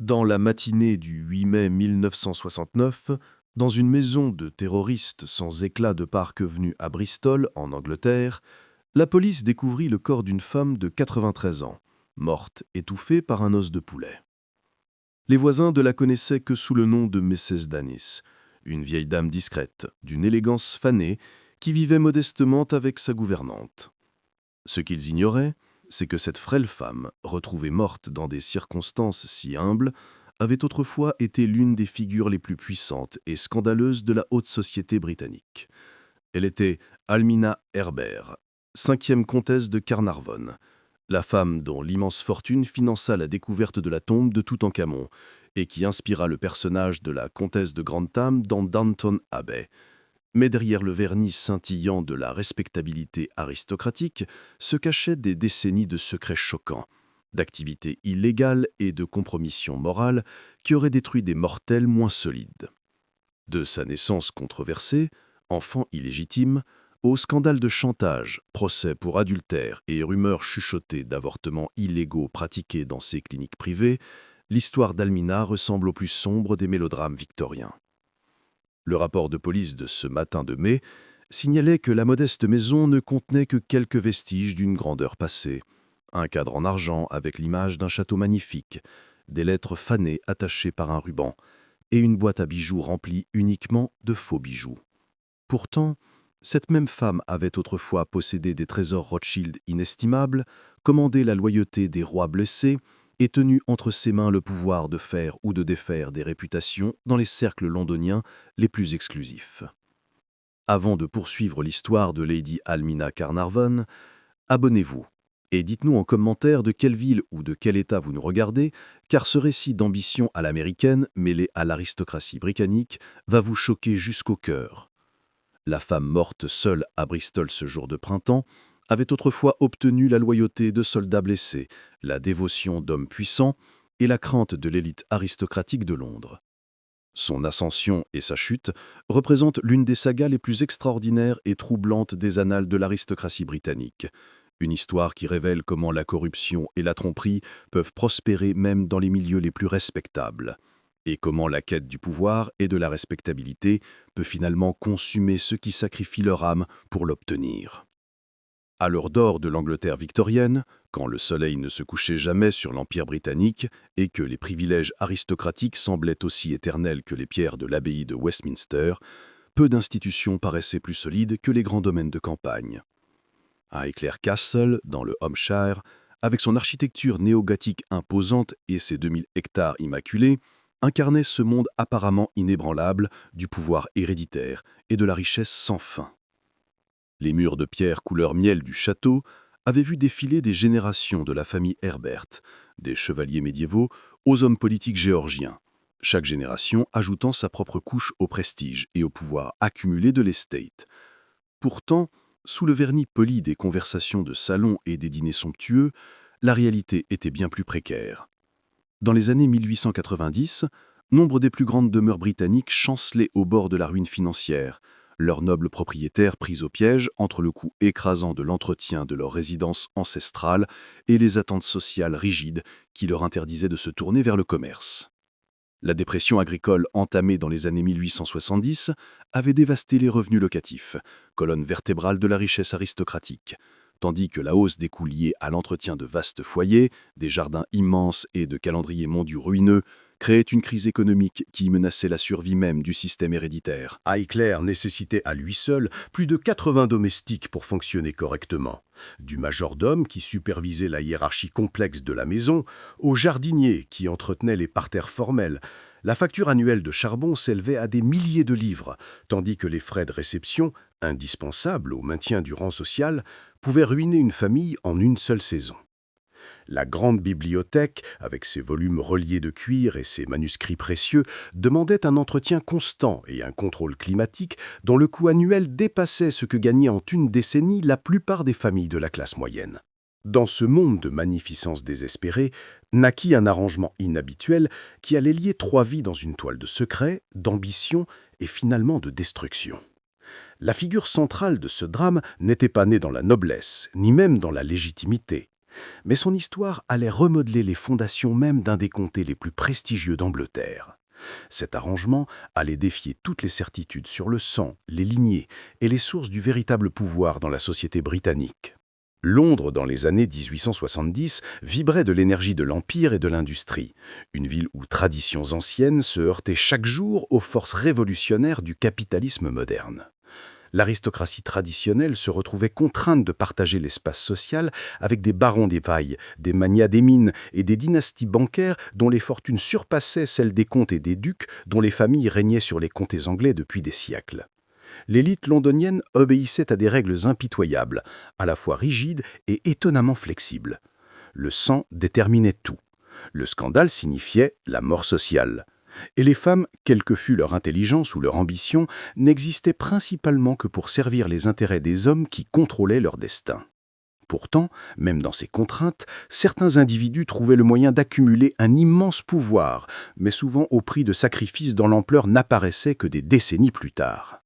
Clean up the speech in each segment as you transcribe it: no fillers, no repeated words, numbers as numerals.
Dans la matinée du 8 mai 1969, dans une maison de terroristes sans éclat de parquevenu à Bristol, en Angleterre, la police découvrit le corps d'une femme de 93 ans, morte étouffée par un os de poulet. Les voisins ne la connaissaient que sous le nom de Mrs. Danis, une vieille dame discrète, d'une élégance fanée, qui vivait modestement avec sa gouvernante. Ce qu'ils ignoraient, c'est que cette frêle femme, retrouvée morte dans des circonstances si humbles, avait autrefois été l'une des figures les plus puissantes et scandaleuses de la haute société britannique. Elle était Almina Herbert, 5e comtesse de Carnarvon, la femme dont l'immense fortune finança la découverte de la tombe de Toutankhamon et qui inspira le personnage de la comtesse de Grantham dans Downton Abbey. Mais derrière le vernis scintillant de la respectabilité aristocratique se cachaient des décennies de secrets choquants, d'activités illégales et de compromissions morales qui auraient détruit des mortels moins solides. De sa naissance controversée, enfant illégitime, au scandale de chantage, procès pour adultère et rumeurs chuchotées d'avortements illégaux pratiqués dans ses cliniques privées, l'histoire d'Almina ressemble au plus sombre des mélodrames victoriens. Le rapport de police de ce matin de mai signalait que la modeste maison ne contenait que quelques vestiges d'une grandeur passée. Un cadre en argent avec l'image d'un château magnifique, des lettres fanées attachées par un ruban, et une boîte à bijoux remplie uniquement de faux bijoux. Pourtant, cette même femme avait autrefois possédé des trésors Rothschild inestimables, commandé la loyauté des rois blessés, et tenu entre ses mains le pouvoir de faire ou de défaire des réputations dans les cercles londoniens les plus exclusifs. Avant de poursuivre l'histoire de Lady Almina Carnarvon, abonnez-vous et dites-nous en commentaire de quelle ville ou de quel État vous nous regardez, car ce récit d'ambition à l'américaine, mêlé à l'aristocratie britannique, va vous choquer jusqu'au cœur. La femme morte seule à Bristol ce jour de printemps avait autrefois obtenu la loyauté de soldats blessés, la dévotion d'hommes puissants et la crainte de l'élite aristocratique de Londres. Son ascension et sa chute représentent l'une des sagas les plus extraordinaires et troublantes des annales de l'aristocratie britannique. Une histoire qui révèle comment la corruption et la tromperie peuvent prospérer même dans les milieux les plus respectables, et comment la quête du pouvoir et de la respectabilité peut finalement consumer ceux qui sacrifient leur âme pour l'obtenir. À l'heure d'or de l'Angleterre victorienne, quand le soleil ne se couchait jamais sur l'Empire britannique et que les privilèges aristocratiques semblaient aussi éternels que les pierres de l'abbaye de Westminster, peu d'institutions paraissaient plus solides que les grands domaines de campagne. Highclere Castle, dans le Hampshire, avec son architecture néo-gothique imposante et ses 2000 hectares immaculés, incarnait ce monde apparemment inébranlable du pouvoir héréditaire et de la richesse sans fin. Les murs de pierre couleur miel du château avaient vu défiler des générations de la famille Herbert, des chevaliers médiévaux aux hommes politiques géorgiens, chaque génération ajoutant sa propre couche au prestige et au pouvoir accumulé de l'estate. Pourtant, sous le vernis poli des conversations de salon et des dîners somptueux, la réalité était bien plus précaire. Dans les années 1890, nombre des plus grandes demeures britanniques chancelaient au bord de la ruine financière, leurs nobles propriétaires pris au piège entre le coût écrasant de l'entretien de leur résidence ancestrale et les attentes sociales rigides qui leur interdisaient de se tourner vers le commerce. La dépression agricole entamée dans les années 1870 avait dévasté les revenus locatifs, colonne vertébrale de la richesse aristocratique, tandis que la hausse des coûts liés à l'entretien de vastes foyers, des jardins immenses et de calendriers mondus ruineux créait une crise économique qui menaçait la survie même du système héréditaire. Highclere nécessitait à lui seul plus de 80 domestiques pour fonctionner correctement. Du majordome qui supervisait la hiérarchie complexe de la maison, au jardinier qui entretenait les parterres formels, la facture annuelle de charbon s'élevait à des milliers de livres, tandis que les frais de réception, indispensables au maintien du rang social, pouvaient ruiner une famille en une seule saison. La grande bibliothèque, avec ses volumes reliés de cuir et ses manuscrits précieux, demandait un entretien constant et un contrôle climatique dont le coût annuel dépassait ce que gagnait en une décennie la plupart des familles de la classe moyenne. Dans ce monde de magnificence désespérée, naquit un arrangement inhabituel qui allait lier trois vies dans une toile de secret, d'ambition et finalement de destruction. La figure centrale de ce drame n'était pas née dans la noblesse, ni même dans la légitimité. Mais son histoire allait remodeler les fondations même d'un des comtés les plus prestigieux d'Angleterre. Cet arrangement allait défier toutes les certitudes sur le sang, les lignées et les sources du véritable pouvoir dans la société britannique. Londres, dans les années 1870, vibrait de l'énergie de l'Empire et de l'industrie, une ville où traditions anciennes se heurtaient chaque jour aux forces révolutionnaires du capitalisme moderne. L'aristocratie traditionnelle se retrouvait contrainte de partager l'espace social avec des barons des vailles, des magnats des mines et des dynasties bancaires dont les fortunes surpassaient celles des comtes et des ducs dont les familles régnaient sur les comtés anglais depuis des siècles. L'élite londonienne obéissait à des règles impitoyables, à la fois rigides et étonnamment flexibles. Le sang déterminait tout. Le scandale signifiait la mort sociale. Et les femmes, quelle que fût leur intelligence ou leur ambition, n'existaient principalement que pour servir les intérêts des hommes qui contrôlaient leur destin. Pourtant, même dans ces contraintes, certains individus trouvaient le moyen d'accumuler un immense pouvoir, mais souvent au prix de sacrifices dont l'ampleur n'apparaissait que des décennies plus tard.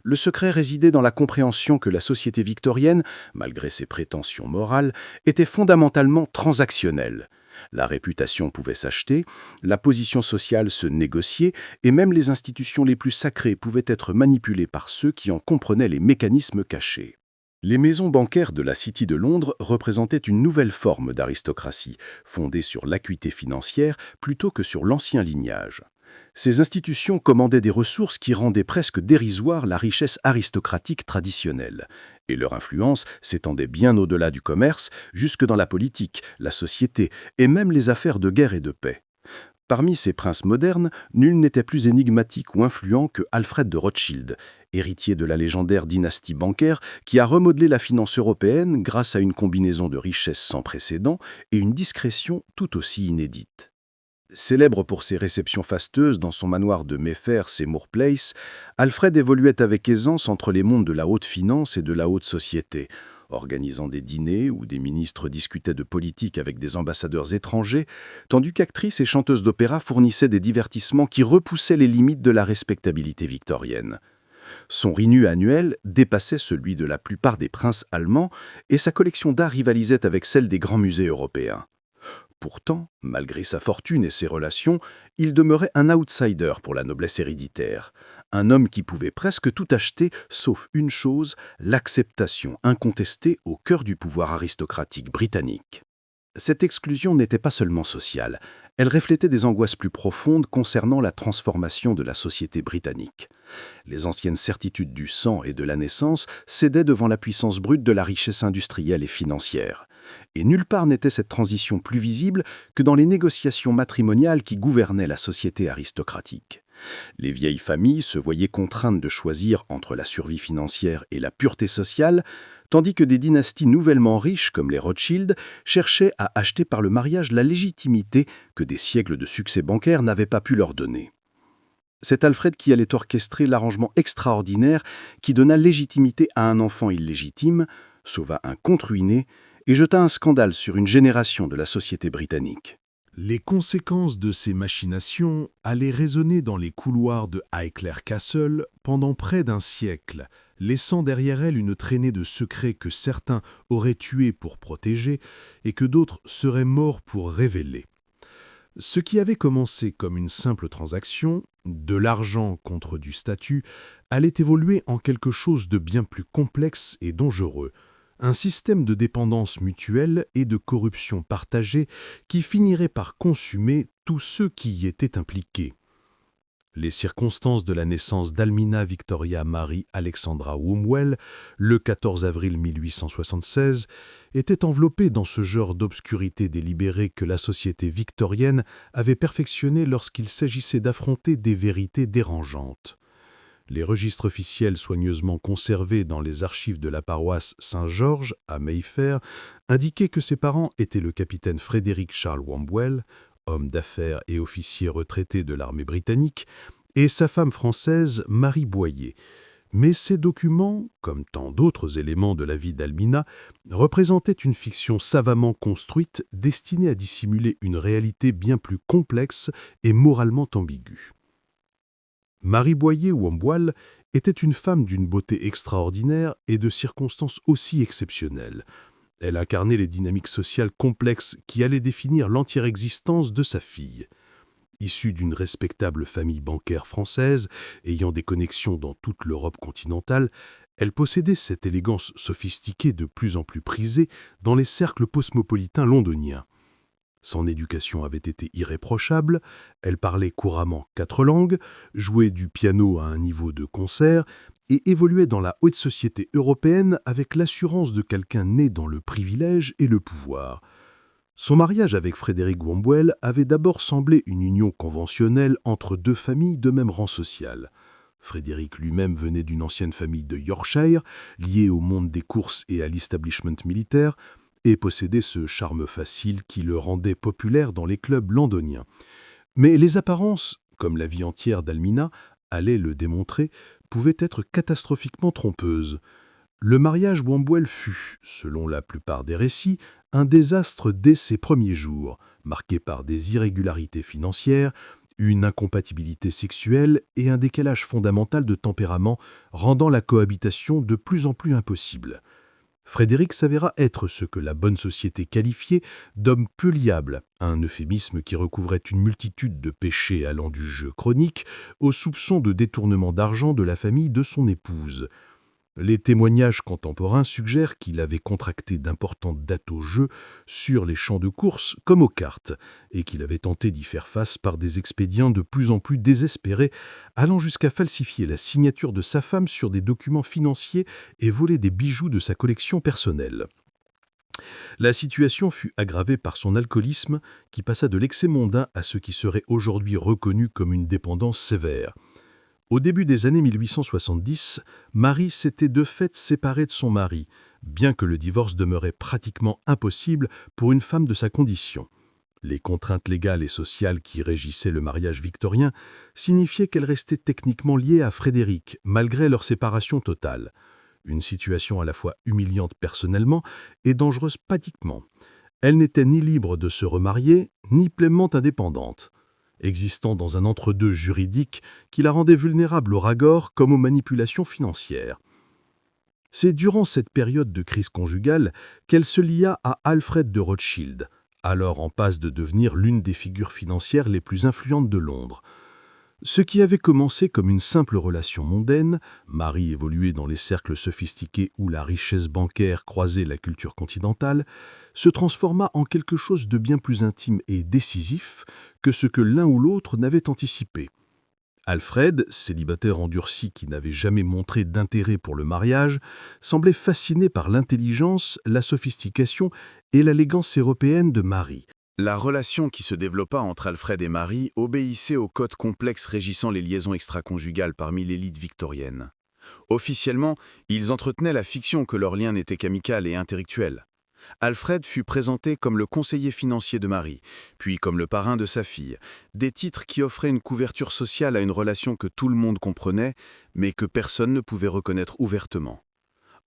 Le secret résidait dans la compréhension que la société victorienne, malgré ses prétentions morales, était fondamentalement transactionnelle. La réputation pouvait s'acheter, la position sociale se négocier, et même les institutions les plus sacrées pouvaient être manipulées par ceux qui en comprenaient les mécanismes cachés. Les maisons bancaires de la City de Londres représentaient une nouvelle forme d'aristocratie, fondée sur l'acuité financière plutôt que sur l'ancien lignage. Ces institutions commandaient des ressources qui rendaient presque dérisoire la richesse aristocratique traditionnelle, et leur influence s'étendait bien au-delà du commerce, jusque dans la politique, la société et même les affaires de guerre et de paix. Parmi ces princes modernes, nul n'était plus énigmatique ou influent que Alfred de Rothschild, héritier de la légendaire dynastie bancaire qui a remodelé la finance européenne grâce à une combinaison de richesses sans précédent et une discrétion tout aussi inédite. Célèbre pour ses réceptions fasteuses dans son manoir de Mayfair, Seymour Place, Alfred évoluait avec aisance entre les mondes de la haute finance et de la haute société, organisant des dîners où des ministres discutaient de politique avec des ambassadeurs étrangers, tandis qu'actrices et chanteuses d'opéra fournissaient des divertissements qui repoussaient les limites de la respectabilité victorienne. Son revenu annuel dépassait celui de la plupart des princes allemands et sa collection d'art rivalisait avec celle des grands musées européens. Pourtant, malgré sa fortune et ses relations, il demeurait un outsider pour la noblesse héréditaire, un homme qui pouvait presque tout acheter, sauf une chose, l'acceptation incontestée au cœur du pouvoir aristocratique britannique. Cette exclusion n'était pas seulement sociale, elle reflétait des angoisses plus profondes concernant la transformation de la société britannique. Les anciennes certitudes du sang et de la naissance cédaient devant la puissance brute de la richesse industrielle et financière. Et nulle part n'était cette transition plus visible que dans les négociations matrimoniales qui gouvernaient la société aristocratique. Les vieilles familles se voyaient contraintes de choisir entre la survie financière et la pureté sociale, tandis que des dynasties nouvellement riches comme les Rothschild cherchaient à acheter par le mariage la légitimité que des siècles de succès bancaire n'avaient pas pu leur donner. C'est Alfred qui allait orchestrer l'arrangement extraordinaire qui donna légitimité à un enfant illégitime, sauva un comte ruiné et jeta un scandale sur une génération de la société britannique. Les conséquences de ces machinations allaient résonner dans les couloirs de Highclere Castle pendant près d'un siècle, laissant derrière elles une traînée de secrets que certains auraient tués pour protéger et que d'autres seraient morts pour révéler. Ce qui avait commencé comme une simple transaction, de l'argent contre du statut, allait évoluer en quelque chose de bien plus complexe et dangereux, un système de dépendance mutuelle et de corruption partagée qui finirait par consumer tous ceux qui y étaient impliqués. Les circonstances de la naissance d'Almina Victoria Mary Alexandra Wombwell, le 14 avril 1876, étaient enveloppées dans ce genre d'obscurité délibérée que la société victorienne avait perfectionné lorsqu'il s'agissait d'affronter des vérités dérangeantes. Les registres officiels soigneusement conservés dans les archives de la paroisse Saint-Georges, à Mayfair, indiquaient que ses parents étaient le capitaine Frédéric Charles Wombwell, homme d'affaires et officier retraité de l'armée britannique, et sa femme française Marie Boyer. Mais ces documents, comme tant d'autres éléments de la vie d'Almina, représentaient une fiction savamment construite destinée à dissimuler une réalité bien plus complexe et moralement ambiguë. Marie Boyer Wombwell était une femme d'une beauté extraordinaire et de circonstances aussi exceptionnelles. Elle incarnait les dynamiques sociales complexes qui allaient définir l'entière existence de sa fille. Issue d'une respectable famille bancaire française, ayant des connexions dans toute l'Europe continentale, elle possédait cette élégance sophistiquée de plus en plus prisée dans les cercles cosmopolitains londoniens. Son éducation avait été irréprochable, elle parlait couramment 4 langues, jouait du piano à un niveau de concert et évoluait dans la haute société européenne avec l'assurance de quelqu'un né dans le privilège et le pouvoir. Son mariage avec Frédéric Wombwell avait d'abord semblé une union conventionnelle entre 2 familles de même rang social. Frédéric lui-même venait d'une ancienne famille de Yorkshire, liée au monde des courses et à l'establishment militaire, et possédait ce charme facile qui le rendait populaire dans les clubs londoniens. Mais les apparences, comme la vie entière d'Almina, allaient le démontrer, pouvaient être catastrophiquement trompeuses. Le mariage Wombwell fut, selon la plupart des récits, un désastre dès ses premiers jours, marqué par des irrégularités financières, une incompatibilité sexuelle et un décalage fondamental de tempérament rendant la cohabitation de plus en plus impossible. Frédéric s'avéra être ce que la bonne société qualifiait d'homme peu liable, un euphémisme qui recouvrait une multitude de péchés allant du jeu chronique aux soupçons de détournement d'argent de la famille de son épouse. Les témoignages contemporains suggèrent qu'il avait contracté d'importantes dettes au jeu sur les champs de course comme aux cartes, et qu'il avait tenté d'y faire face par des expédients de plus en plus désespérés, allant jusqu'à falsifier la signature de sa femme sur des documents financiers et voler des bijoux de sa collection personnelle. La situation fut aggravée par son alcoolisme qui passa de l'excès mondain à ce qui serait aujourd'hui reconnu comme une dépendance sévère. Au début des années 1870, Marie s'était de fait séparée de son mari, bien que le divorce demeurait pratiquement impossible pour une femme de sa condition. Les contraintes légales et sociales qui régissaient le mariage victorien signifiaient qu'elle restait techniquement liée à Frédéric, malgré leur séparation totale. Une situation à la fois humiliante personnellement et dangereuse pratiquement. Elle n'était ni libre de se remarier, ni pleinement indépendante, existant dans un entre-deux juridique qui la rendait vulnérable aux ragors comme aux manipulations financières. C'est durant cette période de crise conjugale qu'elle se lia à Alfred de Rothschild, alors en passe de devenir l'une des figures financières les plus influentes de Londres. Ce qui avait commencé comme une simple relation mondaine, Marie évoluait dans les cercles sophistiqués où la richesse bancaire croisait la culture continentale, se transforma en quelque chose de bien plus intime et décisif que ce que l'un ou l'autre n'avait anticipé. Alfred, célibataire endurci qui n'avait jamais montré d'intérêt pour le mariage, semblait fasciné par l'intelligence, la sophistication et l'élégance européenne de Marie. La relation qui se développa entre Alfred et Marie obéissait aux codes complexes régissant les liaisons extra-conjugales parmi l'élite victorienne. Officiellement, ils entretenaient la fiction que leur lien n'était qu'amical et intellectuel. Alfred fut présenté comme le conseiller financier de Marie, puis comme le parrain de sa fille, des titres qui offraient une couverture sociale à une relation que tout le monde comprenait, mais que personne ne pouvait reconnaître ouvertement.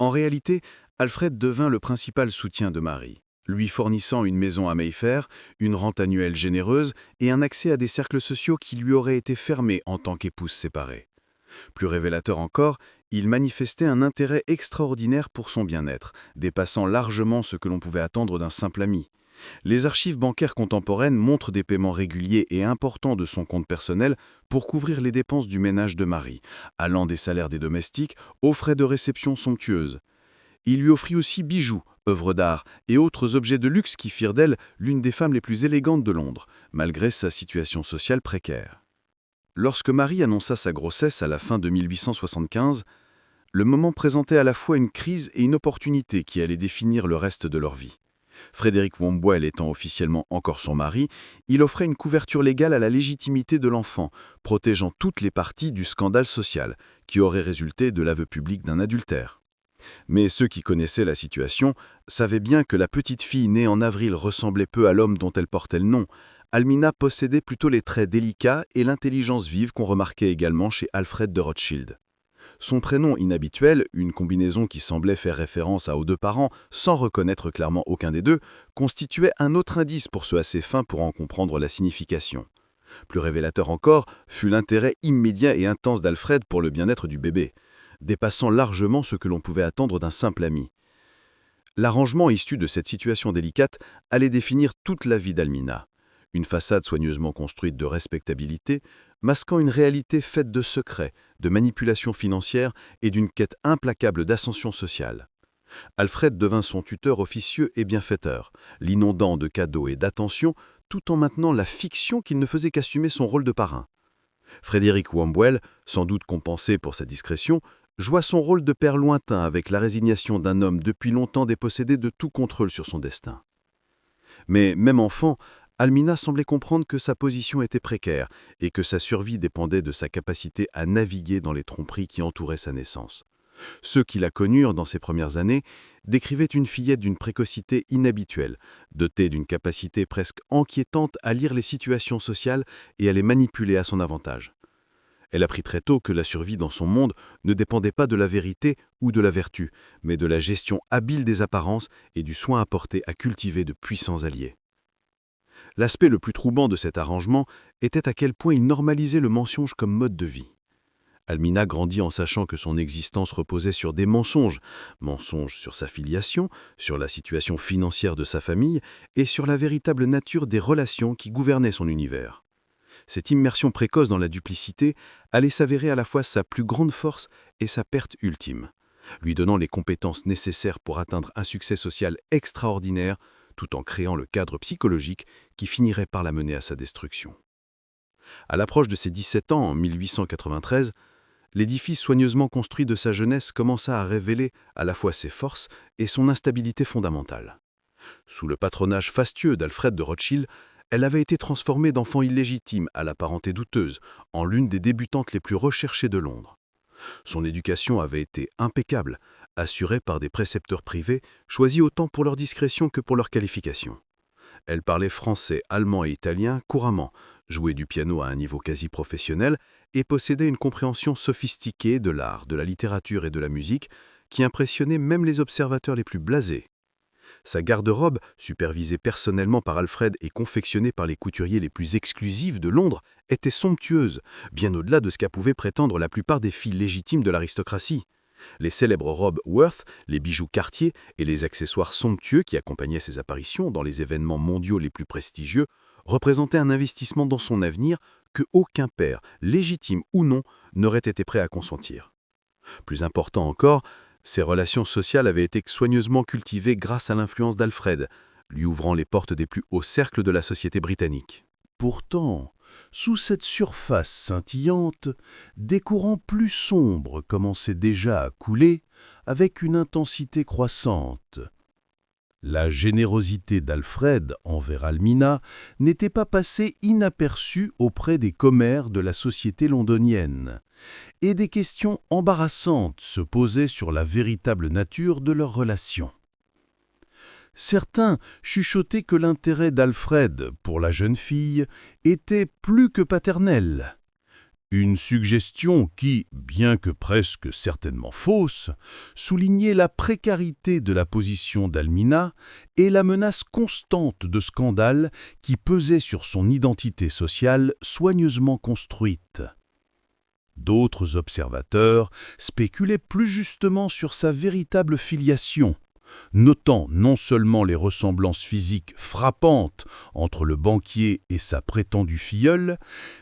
En réalité, Alfred devint le principal soutien de Marie, lui fournissant une maison à Mayfair, une rente annuelle généreuse et un accès à des cercles sociaux qui lui auraient été fermés en tant qu'épouse séparée. Plus révélateur encore, il manifestait un intérêt extraordinaire pour son bien-être, dépassant largement ce que l'on pouvait attendre d'un simple ami. Les archives bancaires contemporaines montrent des paiements réguliers et importants de son compte personnel pour couvrir les dépenses du ménage de Marie, allant des salaires des domestiques aux frais de réception somptueuses. Il lui offrit aussi bijoux, œuvres d'art et autres objets de luxe qui firent d'elle l'une des femmes les plus élégantes de Londres, malgré sa situation sociale précaire. Lorsque Marie annonça sa grossesse à la fin de 1875, le moment présentait à la fois une crise et une opportunité qui allait définir le reste de leur vie. Frédéric Wombwell étant officiellement encore son mari, il offrait une couverture légale à la légitimité de l'enfant, protégeant toutes les parties du scandale social qui aurait résulté de l'aveu public d'un adultère. Mais ceux qui connaissaient la situation savaient bien que la petite fille née en avril ressemblait peu à l'homme dont elle portait le nom. Almina possédait plutôt les traits délicats et l'intelligence vive qu'on remarquait également chez Alfred de Rothschild. Son prénom inhabituel, une combinaison qui semblait faire référence à aux 2 parents sans reconnaître clairement aucun des deux, constituait un autre indice pour ceux assez fins pour en comprendre la signification. Plus révélateur encore fut l'intérêt immédiat et intense d'Alfred pour le bien-être du bébé, dépassant largement ce que l'on pouvait attendre d'un simple ami. L'arrangement issu de cette situation délicate allait définir toute la vie d'Almina. Une façade soigneusement construite de respectabilité, masquant une réalité faite de secrets, de manipulations financières et d'une quête implacable d'ascension sociale. Alfred devint son tuteur officieux et bienfaiteur, l'inondant de cadeaux et d'attentions, tout en maintenant la fiction qu'il ne faisait qu'assumer son rôle de parrain. Frédéric Womwell, sans doute compensé pour sa discrétion, joua son rôle de père lointain avec la résignation d'un homme depuis longtemps dépossédé de tout contrôle sur son destin. Mais même enfant, Almina semblait comprendre que sa position était précaire et que sa survie dépendait de sa capacité à naviguer dans les tromperies qui entouraient sa naissance. Ceux qui la connurent dans ses premières années décrivaient une fillette d'une précocité inhabituelle, dotée d'une capacité presque inquiétante à lire les situations sociales et à les manipuler à son avantage. Elle apprit très tôt que la survie dans son monde ne dépendait pas de la vérité ou de la vertu, mais de la gestion habile des apparences et du soin apporté à cultiver de puissants alliés. L'aspect le plus troublant de cet arrangement était à quel point il normalisait le mensonge comme mode de vie. Almina grandit en sachant que son existence reposait sur des mensonges sur sa filiation, sur la situation financière de sa famille et sur la véritable nature des relations qui gouvernaient son univers. Cette immersion précoce dans la duplicité allait s'avérer à la fois sa plus grande force et sa perte ultime, lui donnant les compétences nécessaires pour atteindre un succès social extraordinaire, tout en créant le cadre psychologique qui finirait par la mener à sa destruction. À l'approche de ses 17 ans, en 1893, l'édifice soigneusement construit de sa jeunesse commença à révéler à la fois ses forces et son instabilité fondamentale. Sous le patronage fastueux d'Alfred de Rothschild, elle avait été transformée d'enfant illégitime à la parenté douteuse en l'une des débutantes les plus recherchées de Londres. Son éducation avait été impeccable, assurée par des précepteurs privés, choisis autant pour leur discrétion que pour leur qualification. Elle parlait français, allemand et italien couramment, jouait du piano à un niveau quasi professionnel et possédait une compréhension sophistiquée de l'art, de la littérature et de la musique qui impressionnait même les observateurs les plus blasés. Sa garde-robe, supervisée personnellement par Alfred et confectionnée par les couturiers les plus exclusifs de Londres, était somptueuse, bien au-delà de ce qu'a pouvaient prétendre la plupart des filles légitimes de l'aristocratie. Les célèbres robes Worth, les bijoux Cartier et les accessoires somptueux qui accompagnaient ses apparitions dans les événements mondiaux les plus prestigieux représentaient un investissement dans son avenir que aucun père, légitime ou non, n'aurait été prêt à consentir. Plus important encore, ses relations sociales avaient été soigneusement cultivées grâce à l'influence d'Alfred, lui ouvrant les portes des plus hauts cercles de la société britannique. Pourtant, sous cette surface scintillante, des courants plus sombres commençaient déjà à couler avec une intensité croissante. La générosité d'Alfred envers Almina n'était pas passée inaperçue auprès des commères de la société londonienne, et des questions embarrassantes se posaient sur la véritable nature de leur relation. Certains chuchotaient que l'intérêt d'Alfred pour la jeune fille était plus que paternel. Une suggestion qui, bien que presque certainement fausse, soulignait la précarité de la position d'Almina et la menace constante de scandale qui pesait sur son identité sociale soigneusement construite. D'autres observateurs spéculaient plus justement sur sa véritable filiation, notant non seulement les ressemblances physiques frappantes entre le banquier et sa prétendue filleule,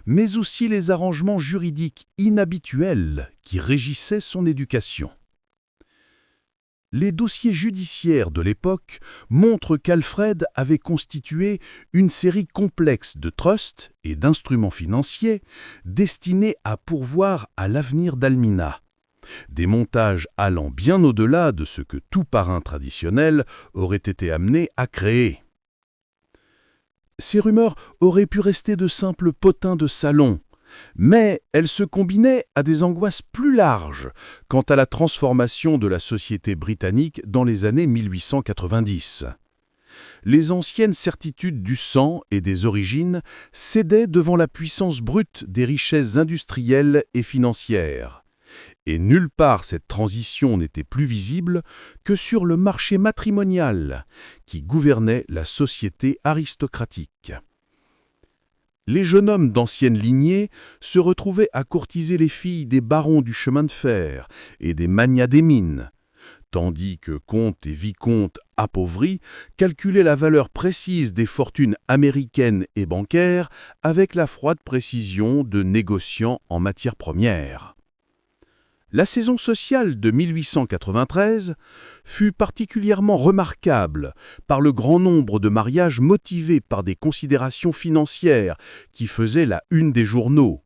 mais aussi les arrangements juridiques inhabituels qui régissaient son éducation. Les dossiers judiciaires de l'époque montrent qu'Alfred avait constitué une série complexe de trusts et d'instruments financiers destinés à pourvoir à l'avenir d'Almina. Des montages allant bien au-delà de ce que tout parrain traditionnel aurait été amené à créer. Ces rumeurs auraient pu rester de simples potins de salon, mais elles se combinaient à des angoisses plus larges quant à la transformation de la société britannique dans les années 1890. Les anciennes certitudes du sang et des origines cédaient devant la puissance brute des richesses industrielles et financières. Et nulle part cette transition n'était plus visible que sur le marché matrimonial qui gouvernait la société aristocratique. Les jeunes hommes d'ancienne lignée se retrouvaient à courtiser les filles des barons du chemin de fer et des magnats des mines, tandis que comtes et vicomtes appauvris calculaient la valeur précise des fortunes américaines et bancaires avec la froide précision de négociants en matières premières. La saison sociale de 1893 fut particulièrement remarquable par le grand nombre de mariages motivés par des considérations financières qui faisaient la une des journaux,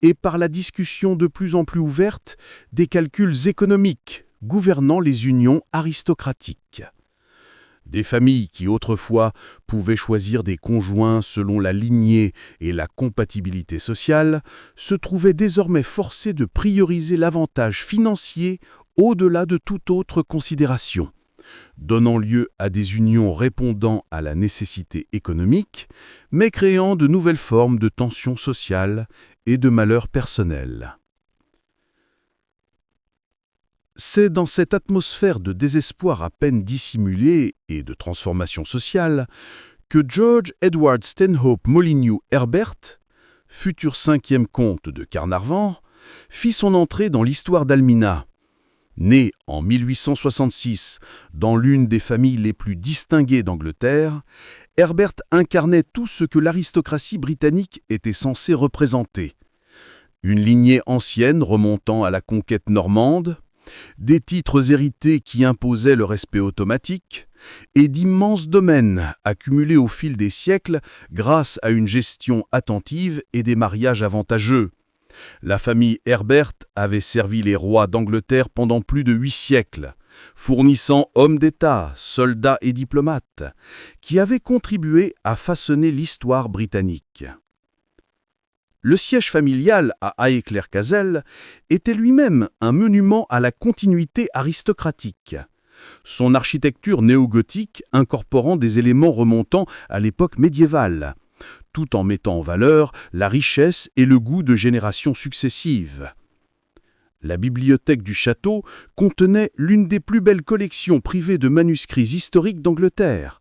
et par la discussion de plus en plus ouverte des calculs économiques gouvernant les unions aristocratiques. Des familles qui autrefois pouvaient choisir des conjoints selon la lignée et la compatibilité sociale se trouvaient désormais forcées de prioriser l'avantage financier au-delà de toute autre considération, donnant lieu à des unions répondant à la nécessité économique, mais créant de nouvelles formes de tensions sociales et de malheurs personnels. C'est dans cette atmosphère de désespoir à peine dissimulé et de transformation sociale que George Edward Stanhope Molyneux Herbert, futur 5e comte de Carnarvon, fit son entrée dans l'histoire d'Almina. Né en 1866 dans l'une des familles les plus distinguées d'Angleterre, Herbert incarnait tout ce que l'aristocratie britannique était censée représenter. Une lignée ancienne remontant à la conquête normande, des titres hérités qui imposaient le respect automatique, et d'immenses domaines accumulés au fil des siècles grâce à une gestion attentive et des mariages avantageux. La famille Herbert avait servi les rois d'Angleterre pendant plus de 8 siècles, fournissant hommes d'État, soldats et diplomates, qui avaient contribué à façonner l'histoire britannique. Le siège familial à Highclere-Castle était lui-même un monument à la continuité aristocratique. Son architecture néo-gothique incorporant des éléments remontant à l'époque médiévale, tout en mettant en valeur la richesse et le goût de générations successives. La bibliothèque du château contenait l'une des plus belles collections privées de manuscrits historiques d'Angleterre,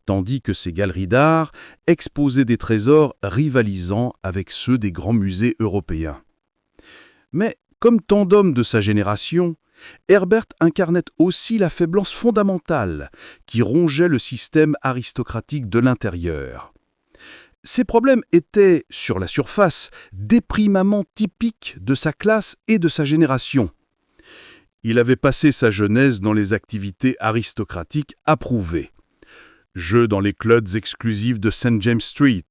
tandis que ses galeries d'art exposaient des trésors rivalisant avec ceux des grands musées européens. Mais, comme tant d'hommes de sa génération, Herbert incarnait aussi la faiblesse fondamentale qui rongeait le système aristocratique de l'intérieur. Ces problèmes étaient, sur la surface, déprimamment typiques de sa classe et de sa génération. Il avait passé sa jeunesse dans les activités aristocratiques approuvées. Jeux dans les clubs exclusifs de St. James Street,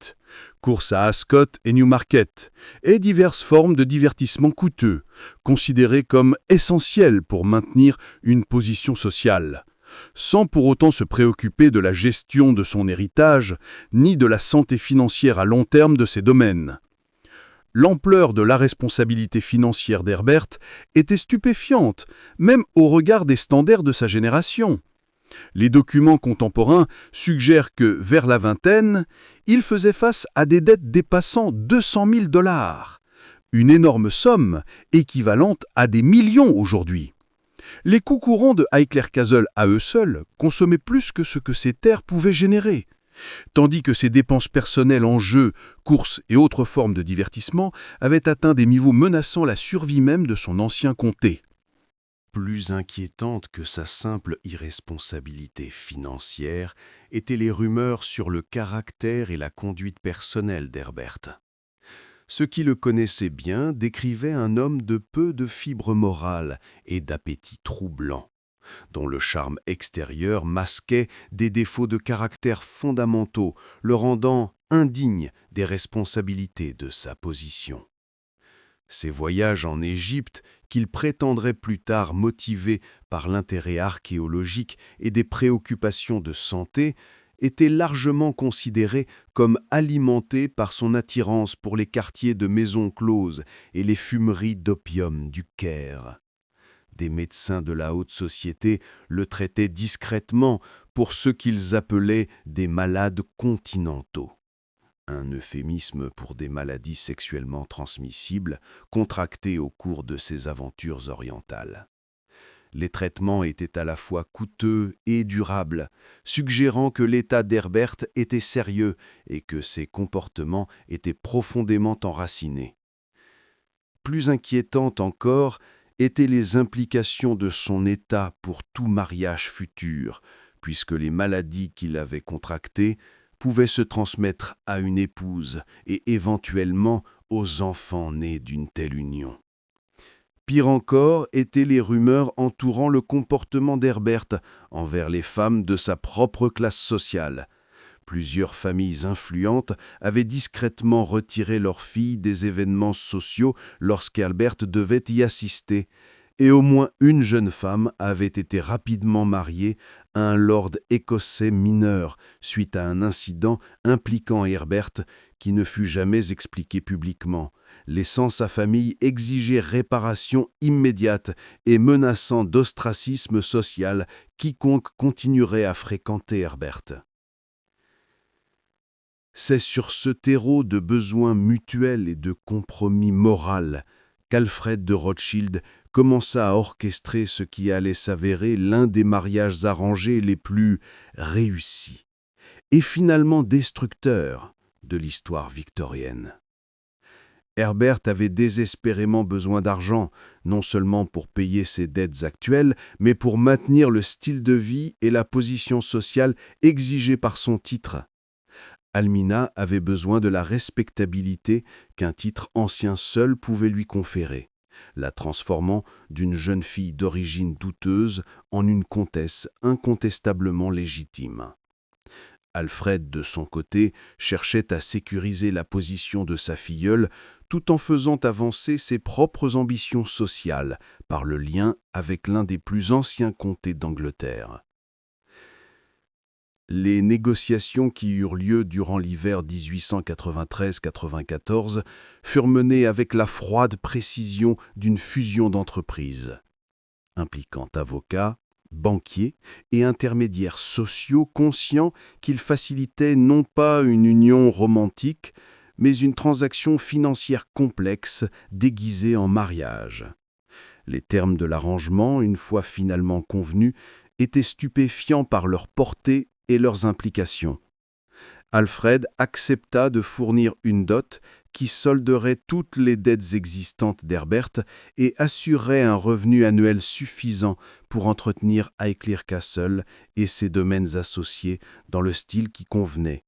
courses à Ascot et Newmarket, et diverses formes de divertissement coûteux, considérées comme essentielles pour maintenir une position sociale, sans pour autant se préoccuper de la gestion de son héritage, ni de la santé financière à long terme de ses domaines. L'ampleur de la responsabilité financière d'Herbert était stupéfiante, même au regard des standards de sa génération. Les documents contemporains suggèrent que, vers la vingtaine, il faisait face à des dettes dépassant 200 000 $, une énorme somme équivalente à des millions aujourd'hui. Les coûts courants de Highclere-Castle à eux seuls consommaient plus que ce que ces terres pouvaient générer, tandis que ses dépenses personnelles en jeux, courses et autres formes de divertissement avaient atteint des niveaux menaçant la survie même de son ancien comté. Plus inquiétante que sa simple irresponsabilité financière étaient les rumeurs sur le caractère et la conduite personnelle d'Herbert. Ceux qui le connaissaient bien décrivaient un homme de peu de fibres morales et d'appétit troublant, dont le charme extérieur masquait des défauts de caractère fondamentaux, le rendant indigne des responsabilités de sa position. Ses voyages en Égypte, qu'il prétendrait plus tard motivés par l'intérêt archéologique et des préoccupations de santé, étaient largement considérés comme alimentés par son attirance pour les quartiers de maisons closes et les fumeries d'opium du Caire. Des médecins de la haute société le traitaient discrètement pour ce qu'ils appelaient des malades continentaux. Un euphémisme pour des maladies sexuellement transmissibles contractées au cours de ses aventures orientales. Les traitements étaient à la fois coûteux et durables, suggérant que l'état d'Herbert était sérieux et que ses comportements étaient profondément enracinés. Plus inquiétantes encore étaient les implications de son état pour tout mariage futur, puisque les maladies qu'il avait contractées pouvaient se transmettre à une épouse et éventuellement aux enfants nés d'une telle union. Pire encore étaient les rumeurs entourant le comportement d'Herbert envers les femmes de sa propre classe sociale. Plusieurs familles influentes avaient discrètement retiré leurs filles des événements sociaux lorsqu'Herbert devait y assister, et au moins une jeune femme avait été rapidement mariée à un lord écossais mineur suite à un incident impliquant Herbert qui ne fut jamais expliqué publiquement, laissant sa famille exiger réparation immédiate et menaçant d'ostracisme social quiconque continuerait à fréquenter Herbert. C'est sur ce terreau de besoins mutuels et de compromis moral qu'Alfred de Rothschild commença à orchestrer ce qui allait s'avérer l'un des mariages arrangés les plus réussis et finalement destructeurs de l'histoire victorienne. Herbert avait désespérément besoin d'argent, non seulement pour payer ses dettes actuelles, mais pour maintenir le style de vie et la position sociale exigée par son titre. Almina avait besoin de la respectabilité qu'un titre ancien seul pouvait lui conférer, la transformant d'une jeune fille d'origine douteuse en une comtesse incontestablement légitime. Alfred, de son côté, cherchait à sécuriser la position de sa filleule tout en faisant avancer ses propres ambitions sociales par le lien avec l'un des plus anciens comtés d'Angleterre. Les négociations qui eurent lieu durant l'hiver 1893-94 furent menées avec la froide précision d'une fusion d'entreprises, impliquant avocats, banquiers et intermédiaires sociaux conscients qu'ils facilitaient non pas une union romantique, mais une transaction financière complexe déguisée en mariage. Les termes de l'arrangement, une fois finalement convenus, étaient stupéfiants par leur portée et leurs implications. Alfred accepta de fournir une dot qui solderait toutes les dettes existantes d'Herbert et assurerait un revenu annuel suffisant pour entretenir Highclere Castle et ses domaines associés dans le style qui convenait.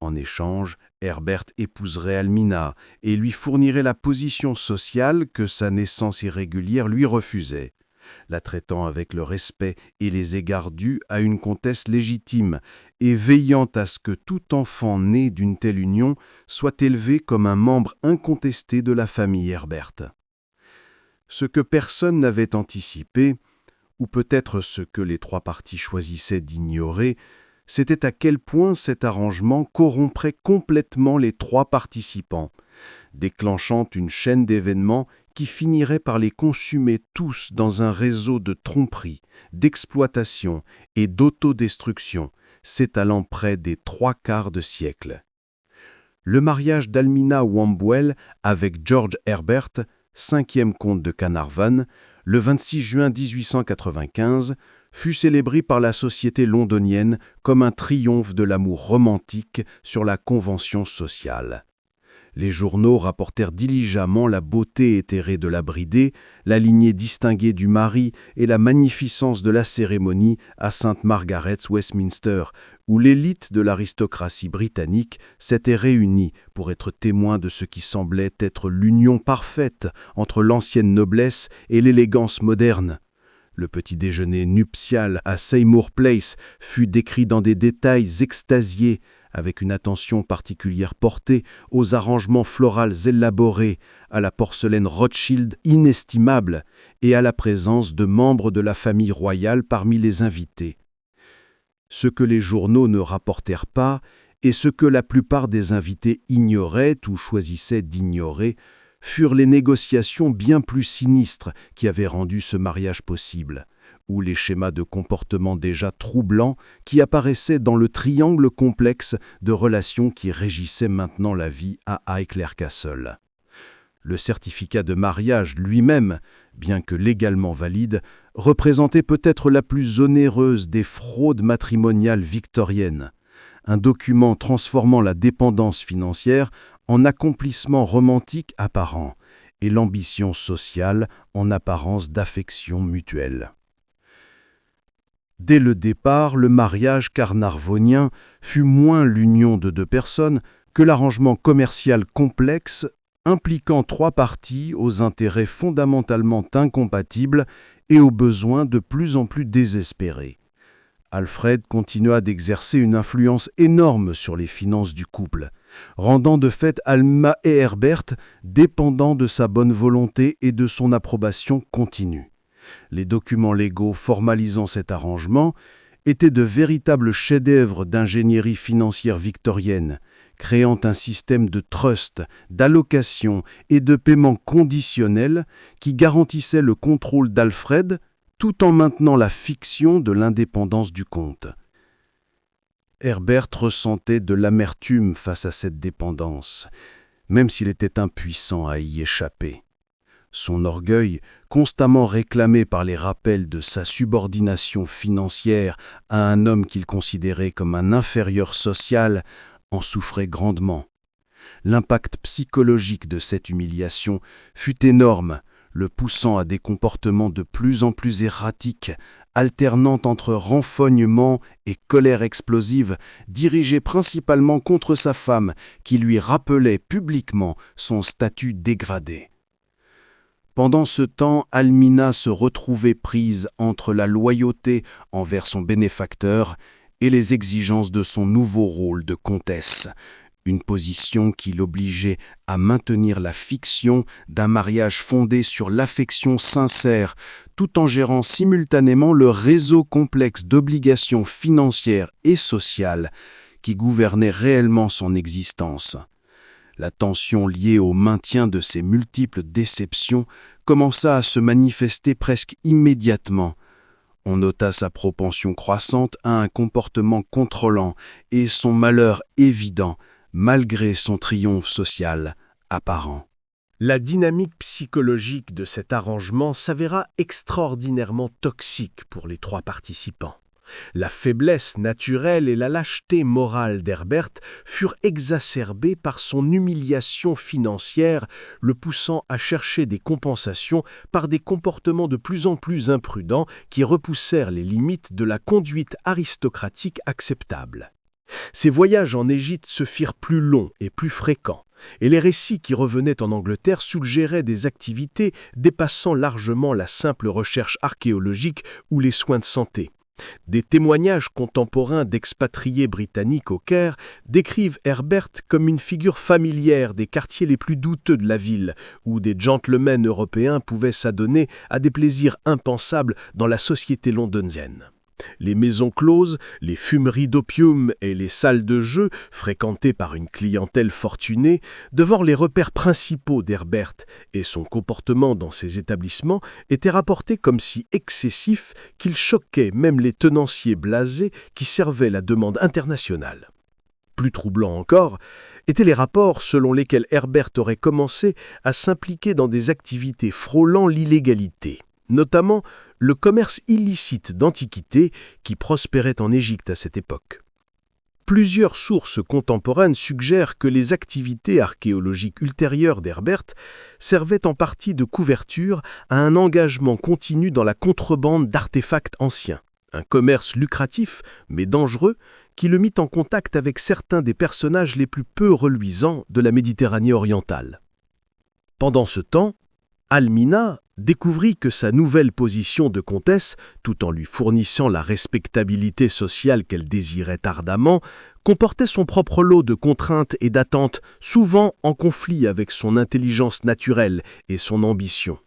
En échange, Herbert épouserait Almina et lui fournirait la position sociale que sa naissance irrégulière lui refusait, la traitant avec le respect et les égards dus à une comtesse légitime et veillant à ce que tout enfant né d'une telle union soit élevé comme un membre incontesté de la famille Herbert. Ce que personne n'avait anticipé, ou peut-être ce que les trois parties choisissaient d'ignorer, c'était à quel point cet arrangement corromprait complètement les trois participants, déclenchant une chaîne d'événements qui finirait par les consumer tous dans un réseau de tromperie, d'exploitation et d'autodestruction, s'étalant près des 3/4 de siècle. Le mariage d'Almina Wambuel avec George Herbert, 5e comte de Carnarvon, le 26 juin 1895, fut célébré par la société londonienne comme un triomphe de l'amour romantique sur la convention sociale. Les journaux rapportèrent diligemment la beauté éthérée de la bridée, la lignée distinguée du mari et la magnificence de la cérémonie à St. Margaret's, Westminster, où l'élite de l'aristocratie britannique s'était réunie pour être témoin de ce qui semblait être l'union parfaite entre l'ancienne noblesse et l'élégance moderne. Le petit déjeuner nuptial à Seymour Place fut décrit dans des détails extasiés, avec une attention particulière portée aux arrangements floraux élaborés, à la porcelaine Rothschild inestimable et à la présence de membres de la famille royale parmi les invités. Ce que les journaux ne rapportèrent pas, et ce que la plupart des invités ignoraient ou choisissaient d'ignorer, furent les négociations bien plus sinistres qui avaient rendu ce mariage possible, ou les schémas de comportement déjà troublants qui apparaissaient dans le triangle complexe de relations qui régissait maintenant la vie à Highclere Castle. Le certificat de mariage lui-même, bien que légalement valide, représentait peut-être la plus onéreuse des fraudes matrimoniales victoriennes, un document transformant la dépendance financière en accomplissement romantique apparent et l'ambition sociale en apparence d'affection mutuelle. Dès le départ, le mariage carnarvonien fut moins l'union de deux personnes que l'arrangement commercial complexe impliquant trois parties aux intérêts fondamentalement incompatibles et aux besoins de plus en plus désespérés. Alfred continua d'exercer une influence énorme sur les finances du couple, rendant de fait Alma et Herbert dépendants de sa bonne volonté et de son approbation continue. Les documents légaux formalisant cet arrangement étaient de véritables chefs-d'œuvre d'ingénierie financière victorienne, créant un système de trust, d'allocation et de paiement conditionnel qui garantissait le contrôle d'Alfred tout en maintenant la fiction de l'indépendance du comte. Herbert ressentait de l'amertume face à cette dépendance, même s'il était impuissant à y échapper. Son orgueil, constamment réclamé par les rappels de sa subordination financière à un homme qu'il considérait comme un inférieur social, en souffrait grandement. L'impact psychologique de cette humiliation fut énorme, le poussant à des comportements de plus en plus erratiques, alternant entre renfrognement et colère explosive, dirigée principalement contre sa femme, qui lui rappelait publiquement son statut dégradé. Pendant ce temps, Almina se retrouvait prise entre la loyauté envers son bénéfacteur et les exigences de son nouveau rôle de comtesse, une position qui l'obligeait à maintenir la fiction d'un mariage fondé sur l'affection sincère, tout en gérant simultanément le réseau complexe d'obligations financières et sociales qui gouvernait réellement son existence. La tension liée au maintien de ces multiples déceptions commença à se manifester presque immédiatement. On nota sa propension croissante à un comportement contrôlant et son malheur évident, malgré son triomphe social apparent. La dynamique psychologique de cet arrangement s'avéra extraordinairement toxique pour les trois participants. La faiblesse naturelle et la lâcheté morale d'Herbert furent exacerbées par son humiliation financière, le poussant à chercher des compensations par des comportements de plus en plus imprudents qui repoussèrent les limites de la conduite aristocratique acceptable. Ces voyages en Égypte se firent plus longs et plus fréquents, et les récits qui revenaient en Angleterre suggéraient des activités dépassant largement la simple recherche archéologique ou les soins de santé. Des témoignages contemporains d'expatriés britanniques au Caire décrivent Herbert comme une figure familière des quartiers les plus douteux de la ville, où des gentlemen européens pouvaient s'adonner à des plaisirs impensables dans la société londonienne. Les maisons closes, les fumeries d'opium et les salles de jeu, fréquentées par une clientèle fortunée, devinrent les repères principaux d'Herbert, et son comportement dans ces établissements était rapporté comme si excessif qu'il choquait même les tenanciers blasés qui servaient la demande internationale. Plus troublant encore étaient les rapports selon lesquels Herbert aurait commencé à s'impliquer dans des activités frôlant l'illégalité, notamment le commerce illicite d'antiquités qui prospérait en Égypte à cette époque. Plusieurs sources contemporaines suggèrent que les activités archéologiques ultérieures d'Herbert servaient en partie de couverture à un engagement continu dans la contrebande d'artefacts anciens, un commerce lucratif mais dangereux qui le mit en contact avec certains des personnages les plus peu reluisants de la Méditerranée orientale. Pendant ce temps, Almina découvrit que sa nouvelle position de comtesse, tout en lui fournissant la respectabilité sociale qu'elle désirait ardemment, comportait son propre lot de contraintes et d'attentes, souvent en conflit avec son intelligence naturelle et son ambition.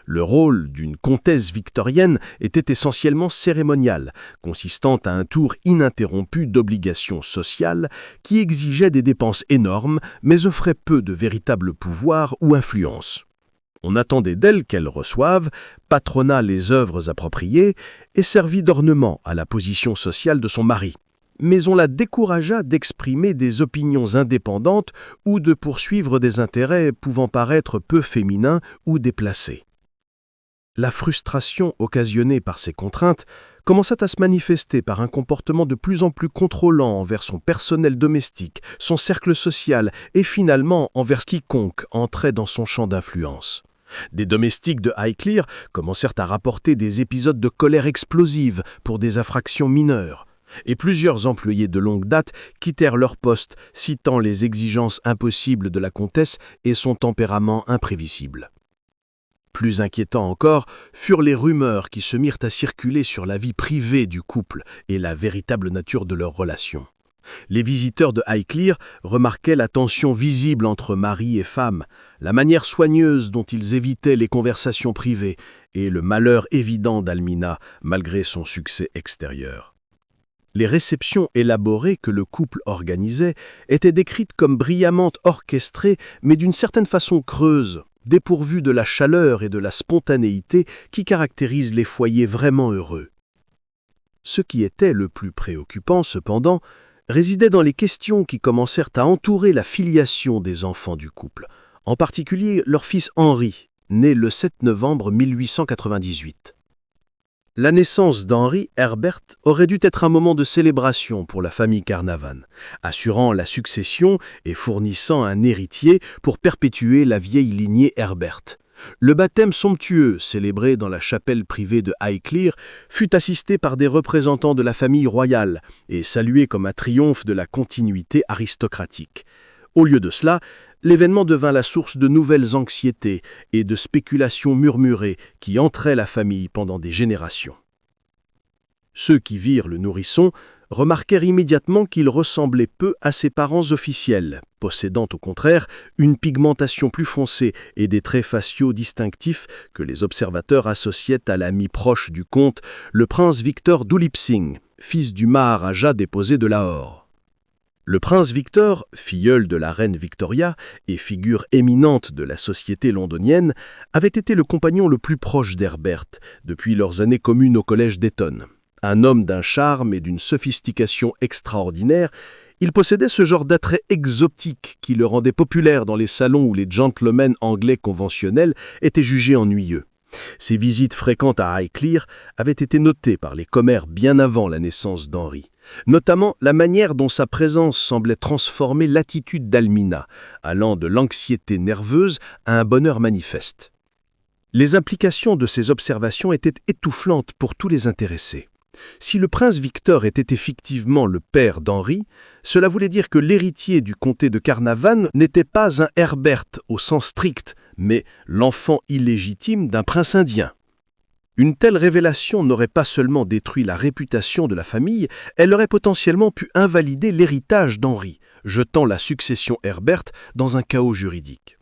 Le rôle d'une comtesse victorienne était essentiellement cérémonial, consistant à un tour ininterrompu d'obligations sociales qui exigeaient des dépenses énormes, mais offraient peu de véritable pouvoir ou influence. On attendait d'elle qu'elle reçoive, patronnât les œuvres appropriées et servît d'ornement à la position sociale de son mari. Mais on la découragea d'exprimer des opinions indépendantes ou de poursuivre des intérêts pouvant paraître peu féminins ou déplacés. La frustration occasionnée par ces contraintes commença à se manifester par un comportement de plus en plus contrôlant envers son personnel domestique, son cercle social et finalement envers quiconque entrait dans son champ d'influence. Des domestiques de Highclere commencèrent à rapporter des épisodes de colère explosive pour des infractions mineures, et plusieurs employés de longue date quittèrent leur poste, citant les exigences impossibles de la comtesse et son tempérament imprévisible. Plus inquiétant encore furent les rumeurs qui se mirent à circuler sur la vie privée du couple et la véritable nature de leur relation. Les visiteurs de Highclere remarquaient la tension visible entre mari et femme, la manière soigneuse dont ils évitaient les conversations privées et le malheur évident d'Almina malgré son succès extérieur. Les réceptions élaborées que le couple organisait étaient décrites comme brillamment orchestrées, mais d'une certaine façon creuses, dépourvues de la chaleur et de la spontanéité qui caractérisent les foyers vraiment heureux. Ce qui était le plus préoccupant, cependant, résidait dans les questions qui commencèrent à entourer la filiation des enfants du couple, en particulier leur fils Henri, né le 7 novembre 1898. La naissance d'Henri Herbert aurait dû être un moment de célébration pour la famille Carnavhan, assurant la succession et fournissant un héritier pour perpétuer la vieille lignée Herbert. Le baptême somptueux, célébré dans la chapelle privée de Highclere, fut assisté par des représentants de la famille royale et salué comme un triomphe de la continuité aristocratique. Au lieu de cela, l'événement devint la source de nouvelles anxiétés et de spéculations murmurées qui entraient la famille pendant des générations. Ceux qui virent le nourrisson remarquèrent immédiatement qu'il ressemblait peu à ses parents officiels, possédant au contraire une pigmentation plus foncée et des traits faciaux distinctifs que les observateurs associaient à l'ami proche du comte, le prince Victor d'Ulipsing, fils du Maharaja déposé de Lahore. Le prince Victor, filleul de la reine Victoria et figure éminente de la société londonienne, avait été le compagnon le plus proche d'Herbert depuis leurs années communes au collège d'Eton. Un homme d'un charme et d'une sophistication extraordinaire, il possédait ce genre d'attrait exotique qui le rendait populaire dans les salons où les gentlemen anglais conventionnels étaient jugés ennuyeux. Ses visites fréquentes à Highclere avaient été notées par les commères bien avant la naissance d'Henri, notamment la manière dont sa présence semblait transformer l'attitude d'Almina, allant de l'anxiété nerveuse à un bonheur manifeste. Les implications de ces observations étaient étouffantes pour tous les intéressés. Si le prince Victor était effectivement le père d'Henri, cela voulait dire que l'héritier du comté de Carnavhan n'était pas un Herbert au sens strict, mais l'enfant illégitime d'un prince indien. Une telle révélation n'aurait pas seulement détruit la réputation de la famille, elle aurait potentiellement pu invalider l'héritage d'Henri, jetant la succession Herbert dans un chaos juridique.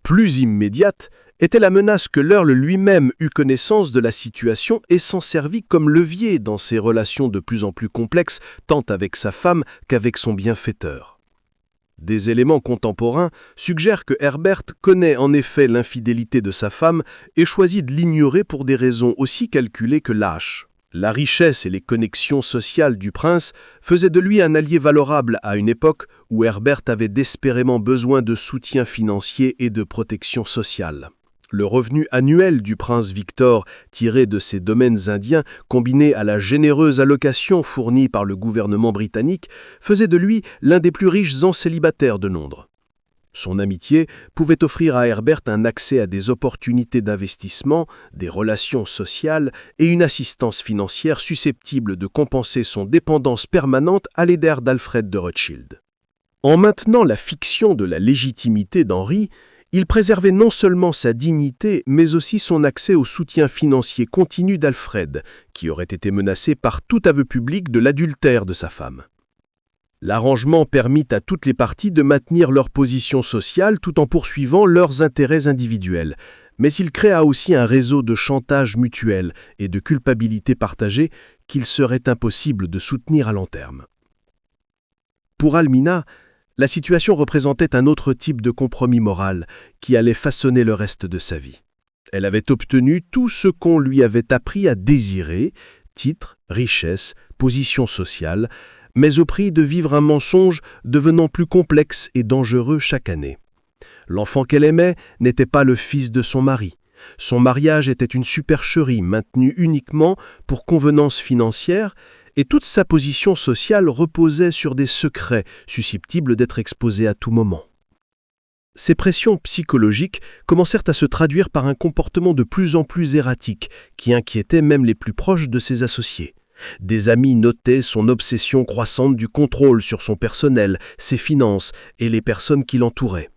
Plus immédiate était la menace que l'Earl lui-même eut connaissance de la situation et s'en servit comme levier dans ses relations de plus en plus complexes, tant avec sa femme qu'avec son bienfaiteur. Des éléments contemporains suggèrent que Herbert connaît en effet l'infidélité de sa femme et choisit de l'ignorer pour des raisons aussi calculées que lâches. La richesse et les connexions sociales du prince faisaient de lui un allié valorable à une époque où Herbert avait désespérément besoin de soutien financier et de protection sociale. Le revenu annuel du prince Victor, tiré de ses domaines indiens, combiné à la généreuse allocation fournie par le gouvernement britannique, faisait de lui l'un des plus riches célibataires de Londres. Son amitié pouvait offrir à Herbert un accès à des opportunités d'investissement, des relations sociales et une assistance financière susceptible de compenser son dépendance permanente à l'égard d'Alfred de Rothschild. En maintenant la fiction de la légitimité d'Henri, il préservait non seulement sa dignité, mais aussi son accès au soutien financier continu d'Alfred, qui aurait été menacé par tout aveu public de l'adultère de sa femme. L'arrangement permit à toutes les parties de maintenir leur position sociale tout en poursuivant leurs intérêts individuels, mais il créa aussi un réseau de chantage mutuel et de culpabilité partagée qu'il serait impossible de soutenir à long terme. Pour Almina, la situation représentait un autre type de compromis moral qui allait façonner le reste de sa vie. Elle avait obtenu tout ce qu'on lui avait appris à désirer, titre, richesse, position sociale, mais au prix de vivre un mensonge devenant plus complexe et dangereux chaque année. L'enfant qu'elle aimait n'était pas le fils de son mari. Son mariage était une supercherie maintenue uniquement pour convenance financière et toute sa position sociale reposait sur des secrets susceptibles d'être exposés à tout moment. Ces pressions psychologiques commencèrent à se traduire par un comportement de plus en plus erratique, qui inquiétait même les plus proches de ses associés. Des amis notaient son obsession croissante du contrôle sur son personnel, ses finances et les personnes qui l'entouraient.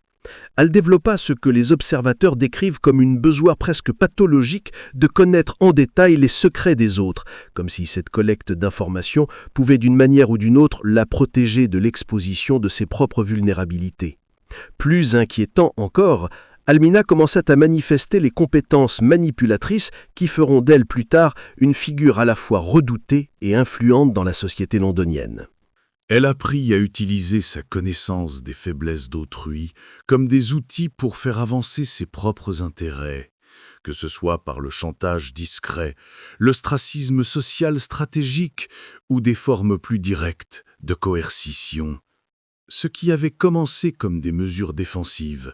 Elle développa ce que les observateurs décrivent comme une besoin presque pathologique de connaître en détail les secrets des autres, comme si cette collecte d'informations pouvait d'une manière ou d'une autre la protéger de l'exposition de ses propres vulnérabilités. Plus inquiétant encore, Almina commença à manifester les compétences manipulatrices qui feront d'elle plus tard une figure à la fois redoutée et influente dans la société londonienne. Elle apprit à utiliser sa connaissance des faiblesses d'autrui comme des outils pour faire avancer ses propres intérêts, que ce soit par le chantage discret, l'ostracisme social stratégique ou des formes plus directes de coercition. Ce qui avait commencé comme des mesures défensives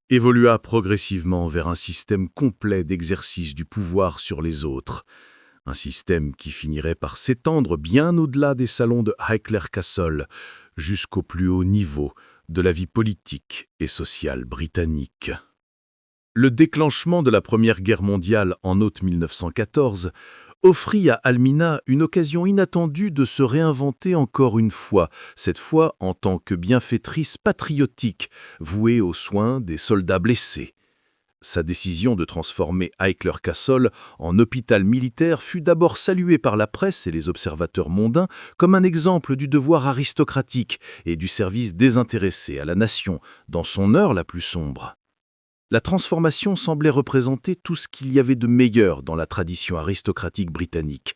évolua progressivement vers un système complet d'exercice du pouvoir sur les autres, un système qui finirait par s'étendre bien au-delà des salons de Highclere Castle, jusqu'au plus haut niveau de la vie politique et sociale britannique. Le déclenchement de la Première Guerre mondiale en août 1914 offrit à Almina une occasion inattendue de se réinventer encore une fois, cette fois en tant que bienfaitrice patriotique, vouée aux soins des soldats blessés. Sa décision de transformer Highclere Castle en hôpital militaire fut d'abord saluée par la presse et les observateurs mondains comme un exemple du devoir aristocratique et du service désintéressé à la nation dans son heure la plus sombre. La transformation semblait représenter tout ce qu'il y avait de meilleur dans la tradition aristocratique britannique.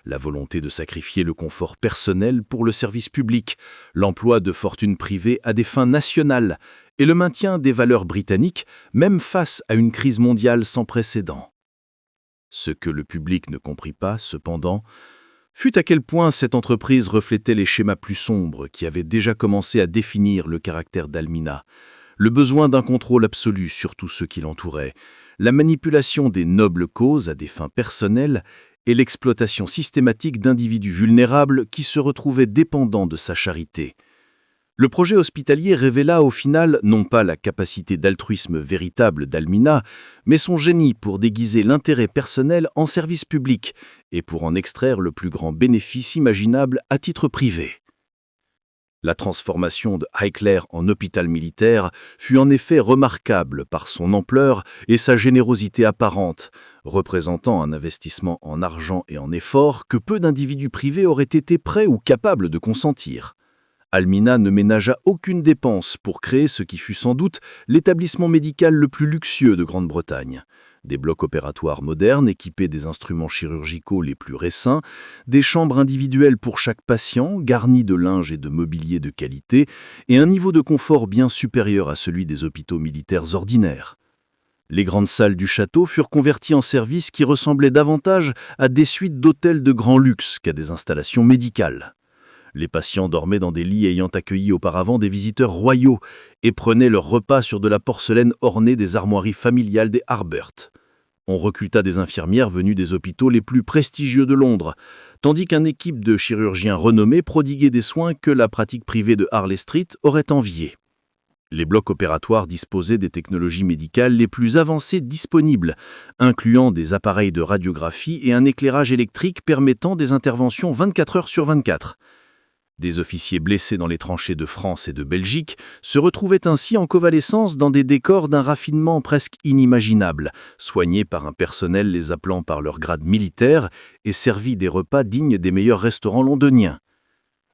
La volonté de sacrifier le confort personnel pour le service public, l'emploi de fortunes privées à des fins nationales et le maintien des valeurs britanniques, même face à une crise mondiale sans précédent. Ce que le public ne comprit pas, cependant, fut à quel point cette entreprise reflétait les schémas plus sombres qui avaient déjà commencé à définir le caractère d'Almina. Le besoin d'un contrôle absolu sur tous ceux qui l'entouraient, la manipulation des nobles causes à des fins personnelles et l'exploitation systématique d'individus vulnérables qui se retrouvaient dépendants de sa charité. Le projet hospitalier révéla au final non pas la capacité d'altruisme véritable d'Almina, mais son génie pour déguiser l'intérêt personnel en service public et pour en extraire le plus grand bénéfice imaginable à titre privé. La transformation de Highclere en hôpital militaire fut en effet remarquable par son ampleur et sa générosité apparente, représentant un investissement en argent et en efforts que peu d'individus privés auraient été prêts ou capables de consentir. Almina ne ménagea aucune dépense pour créer ce qui fut sans doute l'établissement médical le plus luxueux de Grande-Bretagne. Des blocs opératoires modernes équipés des instruments chirurgicaux les plus récents, des chambres individuelles pour chaque patient, garnies de linge et de mobilier de qualité, et un niveau de confort bien supérieur à celui des hôpitaux militaires ordinaires. Les grandes salles du château furent converties en services qui ressemblaient davantage à des suites d'hôtels de grand luxe qu'à des installations médicales. Les patients dormaient dans des lits ayant accueilli auparavant des visiteurs royaux et prenaient leur repas sur de la porcelaine ornée des armoiries familiales des Harbert. On recruta des infirmières venues des hôpitaux les plus prestigieux de Londres, tandis qu'une équipe de chirurgiens renommés prodiguait des soins que la pratique privée de Harley Street aurait enviés. Les blocs opératoires disposaient des technologies médicales les plus avancées disponibles, incluant des appareils de radiographie et un éclairage électrique permettant des interventions 24 heures sur 24. Des officiers blessés dans les tranchées de France et de Belgique se retrouvaient ainsi en convalescence dans des décors d'un raffinement presque inimaginable, soignés par un personnel les appelant par leur grade militaire et servis des repas dignes des meilleurs restaurants londoniens.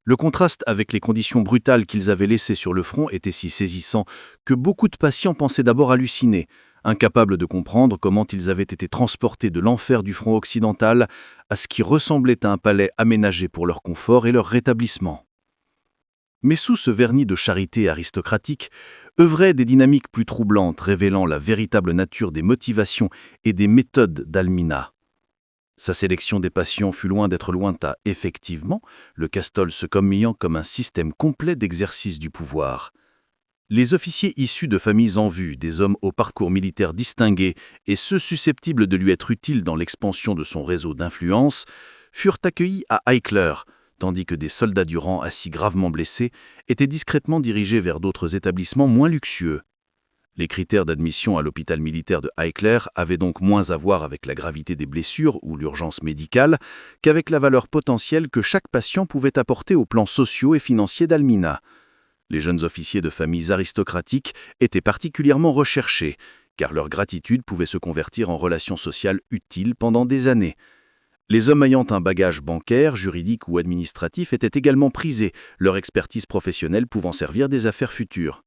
Le contraste avec les conditions brutales qu'ils avaient laissées sur le front était si saisissant que beaucoup de patients pensaient d'abord halluciner, incapables de comprendre comment ils avaient été transportés de l'enfer du front occidental à ce qui ressemblait à un palais aménagé pour leur confort et leur rétablissement. Mais sous ce vernis de charité aristocratique, œuvraient des dynamiques plus troublantes révélant la véritable nature des motivations et des méthodes d'Almina. Sa sélection des patients fut loin d'être lointain. Effectivement, le Castle se commiant comme un système complet d'exercice du pouvoir. Les officiers issus de familles en vue, des hommes au parcours militaire distingué et ceux susceptibles de lui être utiles dans l'expansion de son réseau d'influence, furent accueillis à Highclere, tandis que des soldats du rang assis gravement blessés étaient discrètement dirigés vers d'autres établissements moins luxueux. Les critères d'admission à l'hôpital militaire de Highclere avaient donc moins à voir avec la gravité des blessures ou l'urgence médicale qu'avec la valeur potentielle que chaque patient pouvait apporter aux plans sociaux et financiers d'Almina. Les jeunes officiers de familles aristocratiques étaient particulièrement recherchés, car leur gratitude pouvait se convertir en relations sociales utiles pendant des années. Les hommes ayant un bagage bancaire, juridique ou administratif étaient également prisés, leur expertise professionnelle pouvant servir des affaires futures.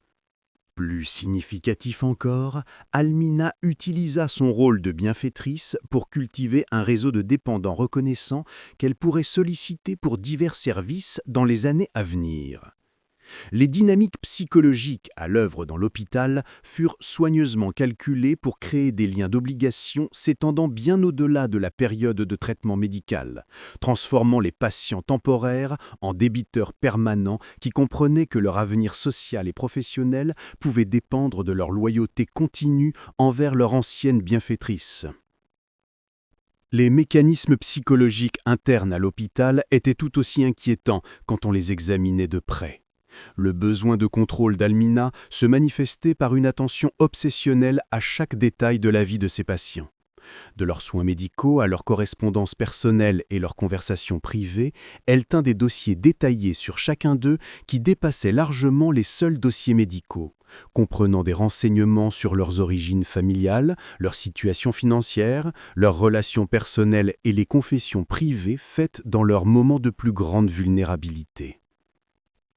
Plus significatif encore, Almina utilisa son rôle de bienfaitrice pour cultiver un réseau de dépendants reconnaissants qu'elle pourrait solliciter pour divers services dans les années à venir. Les dynamiques psychologiques à l'œuvre dans l'hôpital furent soigneusement calculées pour créer des liens d'obligation s'étendant bien au-delà de la période de traitement médical, transformant les patients temporaires en débiteurs permanents qui comprenaient que leur avenir social et professionnel pouvait dépendre de leur loyauté continue envers leur ancienne bienfaitrice. Les mécanismes psychologiques internes à l'hôpital étaient tout aussi inquiétants quand on les examinait de près. Le besoin de contrôle d'Almina se manifestait par une attention obsessionnelle à chaque détail de la vie de ses patients. De leurs soins médicaux à leurs correspondances personnelles et leurs conversations privées, elle tint des dossiers détaillés sur chacun d'eux qui dépassaient largement les seuls dossiers médicaux, comprenant des renseignements sur leurs origines familiales, leur situation financière, leurs relations personnelles et les confessions privées faites dans leurs moments de plus grande vulnérabilité.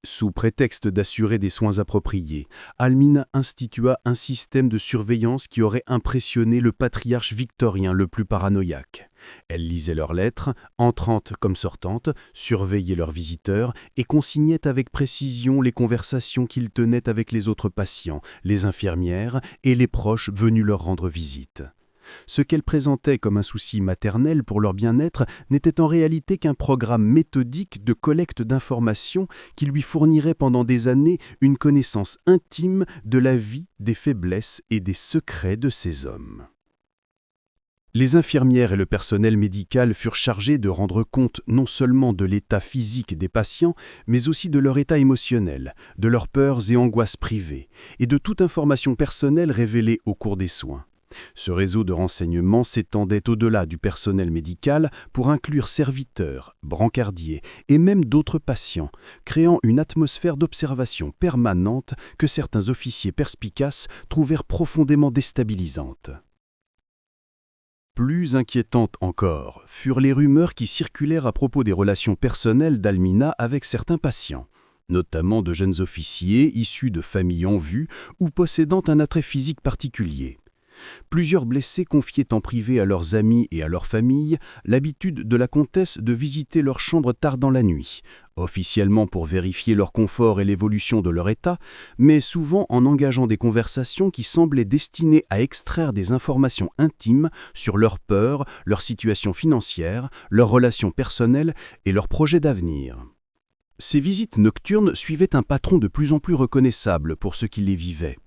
Sous prétexte d'assurer des soins appropriés, Almina institua un système de surveillance qui aurait impressionné le patriarche victorien le plus paranoïaque. Elle lisait leurs lettres, entrantes comme sortantes, surveillait leurs visiteurs et consignait avec précision les conversations qu'ils tenaient avec les autres patients, les infirmières et les proches venus leur rendre visite. Ce qu'elle présentait comme un souci maternel pour leur bien-être n'était en réalité qu'un programme méthodique de collecte d'informations qui lui fournirait pendant des années une connaissance intime de la vie, des faiblesses et des secrets de ces hommes. Les infirmières et le personnel médical furent chargés de rendre compte non seulement de l'état physique des patients, mais aussi de leur état émotionnel, de leurs peurs et angoisses privées, et de toute information personnelle révélée au cours des soins. Ce réseau de renseignements s'étendait au-delà du personnel médical pour inclure serviteurs, brancardiers et même d'autres patients, créant une atmosphère d'observation permanente que certains officiers perspicaces trouvèrent profondément déstabilisante. Plus inquiétantes encore furent les rumeurs qui circulèrent à propos des relations personnelles d'Almina avec certains patients, notamment de jeunes officiers issus de familles en vue ou possédant un attrait physique particulier. Plusieurs blessés confiaient en privé à leurs amis et à leurs familles l'habitude de la comtesse de visiter leur chambre tard dans la nuit, officiellement pour vérifier leur confort et l'évolution de leur état, mais souvent en engageant des conversations qui semblaient destinées à extraire des informations intimes sur leurs peurs, leur situation financière, leurs relations personnelles et leurs projets d'avenir. Ces visites nocturnes suivaient un patron de plus en plus reconnaissable pour ceux qui les vivaient.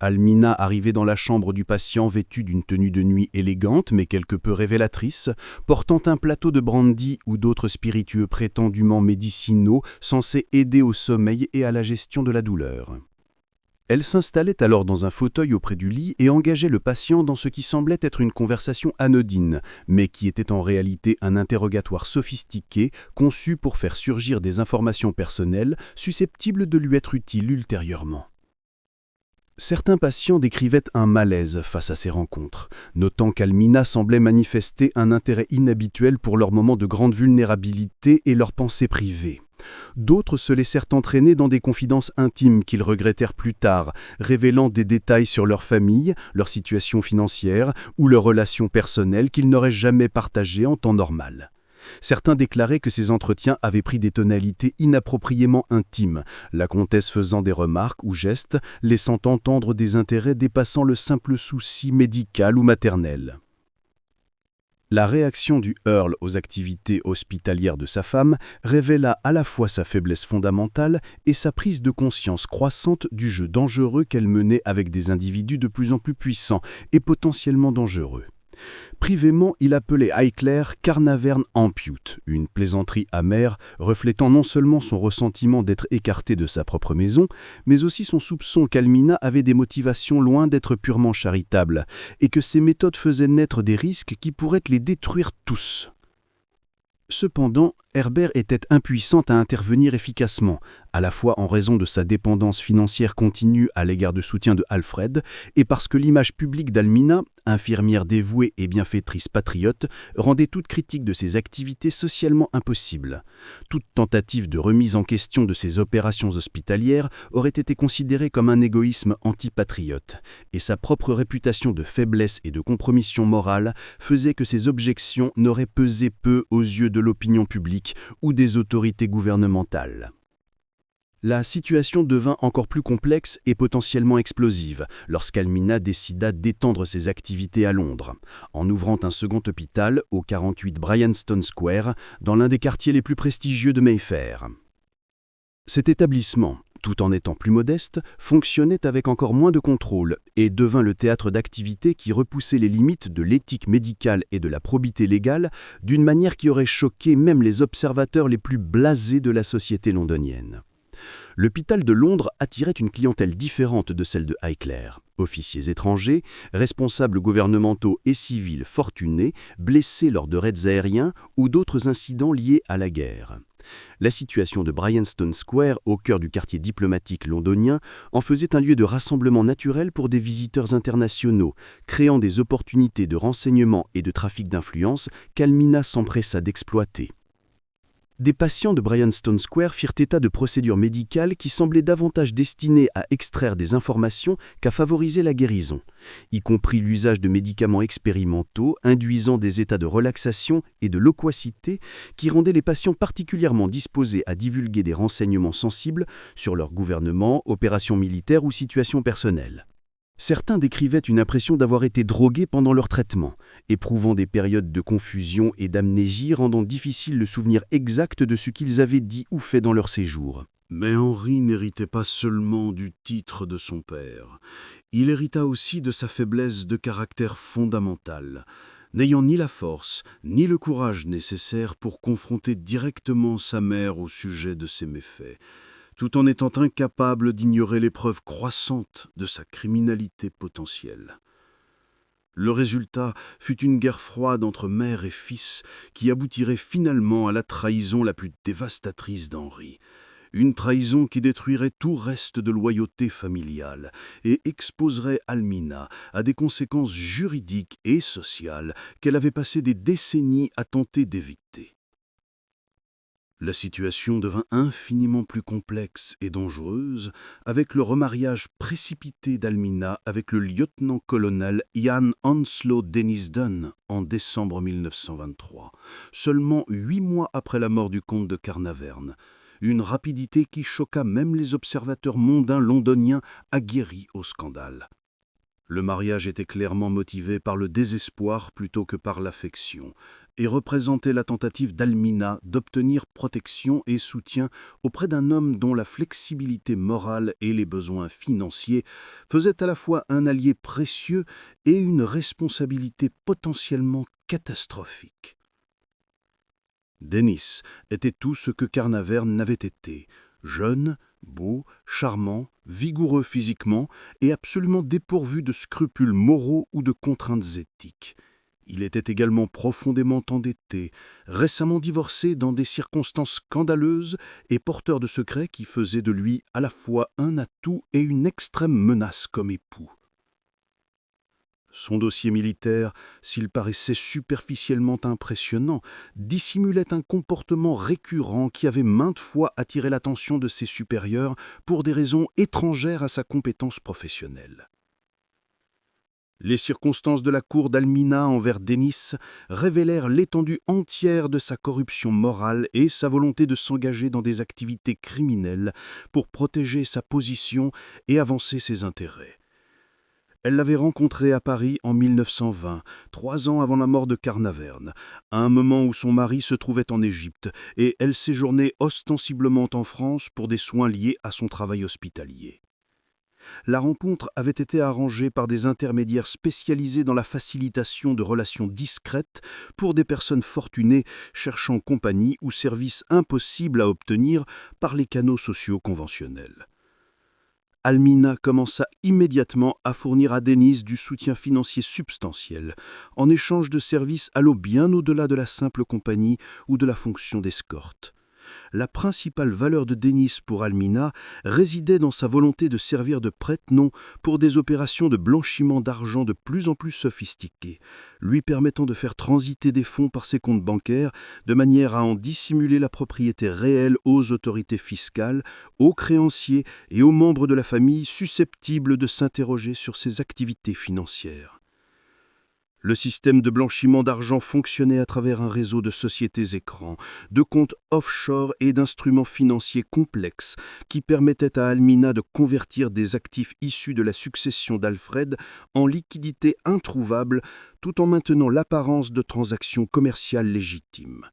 Almina arrivait dans la chambre du patient vêtue d'une tenue de nuit élégante mais quelque peu révélatrice, portant un plateau de brandy ou d'autres spiritueux prétendument médicinaux censés aider au sommeil et à la gestion de la douleur. Elle s'installait alors dans un fauteuil auprès du lit et engageait le patient dans ce qui semblait être une conversation anodine, mais qui était en réalité un interrogatoire sophistiqué conçu pour faire surgir des informations personnelles susceptibles de lui être utiles ultérieurement. Certains patients décrivaient un malaise face à ces rencontres, notant qu'Almina semblait manifester un intérêt inhabituel pour leurs moments de grande vulnérabilité et leurs pensées privées. D'autres se laissèrent entraîner dans des confidences intimes qu'ils regrettèrent plus tard, révélant des détails sur leur famille, leur situation financière ou leurs relations personnelles qu'ils n'auraient jamais partagées en temps normal. Certains déclaraient que ces entretiens avaient pris des tonalités inappropriément intimes, la comtesse faisant des remarques ou gestes, laissant entendre des intérêts dépassant le simple souci médical ou maternel. La réaction du Earl aux activités hospitalières de sa femme révéla à la fois sa faiblesse fondamentale et sa prise de conscience croissante du jeu dangereux qu'elle menait avec des individus de plus en plus puissants et potentiellement dangereux. Privément, il appelait Highclere Carnaverne Ampute, une plaisanterie amère reflétant non seulement son ressentiment d'être écarté de sa propre maison, mais aussi son soupçon qu'Almina avait des motivations loin d'être purement charitables, et que ses méthodes faisaient naître des risques qui pourraient les détruire tous. Cependant, Herbert était impuissant à intervenir efficacement, à la fois en raison de sa dépendance financière continue à l'égard de soutien de Alfred, et parce que l'image publique d'Almina, infirmière dévouée et bienfaitrice patriote, rendait toute critique de ses activités socialement impossible. Toute tentative de remise en question de ses opérations hospitalières aurait été considérée comme un égoïsme antipatriote, et sa propre réputation de faiblesse et de compromission morale faisait que ses objections n'auraient pesé peu aux yeux de l'opinion publique ou des autorités gouvernementales. La situation devint encore plus complexe et potentiellement explosive lorsqu'Almina décida d'étendre ses activités à Londres, en ouvrant un second hôpital au 48 Bryanston Square, dans l'un des quartiers les plus prestigieux de Mayfair. Cet établissement, tout en étant plus modeste, fonctionnait avec encore moins de contrôle et devint le théâtre d'activités qui repoussait les limites de l'éthique médicale et de la probité légale d'une manière qui aurait choqué même les observateurs les plus blasés de la société londonienne. L'hôpital de Londres attirait une clientèle différente de celle de Highclere. Officiers étrangers, responsables gouvernementaux et civils fortunés, blessés lors de raids aériens ou d'autres incidents liés à la guerre. La situation de Bryanston Square, au cœur du quartier diplomatique londonien, en faisait un lieu de rassemblement naturel pour des visiteurs internationaux, créant des opportunités de renseignement et de trafic d'influence qu'Almina s'empressa d'exploiter. Des patients de Bryanston Square firent état de procédures médicales qui semblaient davantage destinées à extraire des informations qu'à favoriser la guérison, y compris l'usage de médicaments expérimentaux induisant des états de relaxation et de loquacité qui rendaient les patients particulièrement disposés à divulguer des renseignements sensibles sur leur gouvernement, opérations militaires ou situations personnelles. Certains décrivaient une impression d'avoir été drogués pendant leur traitement, éprouvant des périodes de confusion et d'amnésie rendant difficile le souvenir exact de ce qu'ils avaient dit ou fait dans leur séjour. Mais Henri n'héritait pas seulement du titre de son père. Il hérita aussi de sa faiblesse de caractère fondamentale, n'ayant ni la force ni le courage nécessaires pour confronter directement sa mère au sujet de ses méfaits, tout en étant incapable d'ignorer les preuves croissantes de sa criminalité potentielle. Le résultat fut une guerre froide entre mère et fils qui aboutirait finalement à la trahison la plus dévastatrice d'Henri. Une trahison qui détruirait tout reste de loyauté familiale et exposerait Almina à des conséquences juridiques et sociales qu'elle avait passé des décennies à tenter d'éviter. La situation devint infiniment plus complexe et dangereuse avec le remariage précipité d'Almina avec le lieutenant-colonel Ian Onslow Dennisden en décembre 1923, seulement 8 mois après la mort du comte de Carnaverne, une rapidité qui choqua même les observateurs mondains londoniens aguerris au scandale. Le mariage était clairement motivé par le désespoir plutôt que par l'affection, et représentait la tentative d'Almina d'obtenir protection et soutien auprès d'un homme dont la flexibilité morale et les besoins financiers faisaient à la fois un allié précieux et une responsabilité potentiellement catastrophique. Dennis était tout ce que Carnaverne n'avait été, jeune, beau, charmant, vigoureux physiquement et absolument dépourvu de scrupules moraux ou de contraintes éthiques. Il était également profondément endetté, récemment divorcé dans des circonstances scandaleuses et porteur de secrets qui faisaient de lui à la fois un atout et une extrême menace comme époux. Son dossier militaire, s'il paraissait superficiellement impressionnant, dissimulait un comportement récurrent qui avait maintes fois attiré l'attention de ses supérieurs pour des raisons étrangères à sa compétence professionnelle. Les circonstances de la cour d'Almina envers Dennis révélèrent l'étendue entière de sa corruption morale et sa volonté de s'engager dans des activités criminelles pour protéger sa position et avancer ses intérêts. Elle l'avait rencontré à Paris en 1920, 3 ans avant la mort de Carnaverne, à un moment où son mari se trouvait en Égypte, et elle séjournait ostensiblement en France pour des soins liés à son travail hospitalier. La rencontre avait été arrangée par des intermédiaires spécialisés dans la facilitation de relations discrètes pour des personnes fortunées cherchant compagnie ou services impossibles à obtenir par les canaux sociaux conventionnels. Almina commença immédiatement à fournir à Denise du soutien financier substantiel, en échange de services allant bien au-delà de la simple compagnie ou de la fonction d'escorte. La principale valeur de Denise pour Almina résidait dans sa volonté de servir de prête-nom pour des opérations de blanchiment d'argent de plus en plus sophistiquées, lui permettant de faire transiter des fonds par ses comptes bancaires de manière à en dissimuler la propriété réelle aux autorités fiscales, aux créanciers et aux membres de la famille susceptibles de s'interroger sur ses activités financières. Le système de blanchiment d'argent fonctionnait à travers un réseau de sociétés écrans, de comptes offshore et d'instruments financiers complexes qui permettaient à Almina de convertir des actifs issus de la succession d'Alfred en liquidités introuvables tout en maintenant l'apparence de transactions commerciales légitimes.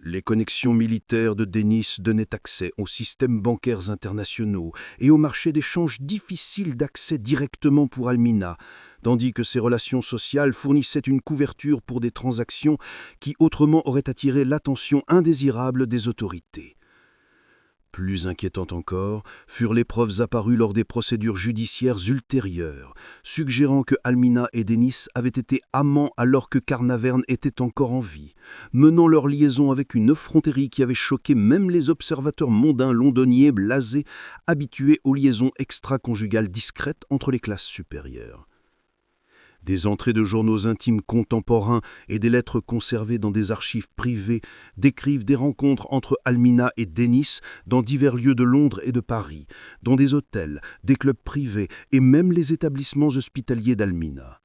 Les connexions militaires de Dennis donnaient accès aux systèmes bancaires internationaux et aux marchés d'échange difficiles d'accès directement pour Almina, tandis que ses relations sociales fournissaient une couverture pour des transactions qui autrement auraient attiré l'attention indésirable des autorités. Plus inquiétantes encore furent les preuves apparues lors des procédures judiciaires ultérieures, suggérant que Almina et Dennis avaient été amants alors que Carnaverne était encore en vie, menant leur liaison avec une effronterie qui avait choqué même les observateurs mondains londoniens blasés, habitués aux liaisons extra-conjugales discrètes entre les classes supérieures. Des entrées de journaux intimes contemporains et des lettres conservées dans des archives privées décrivent des rencontres entre Almina et Dennis dans divers lieux de Londres et de Paris, dans des hôtels, des clubs privés et même les établissements hospitaliers d'Almina.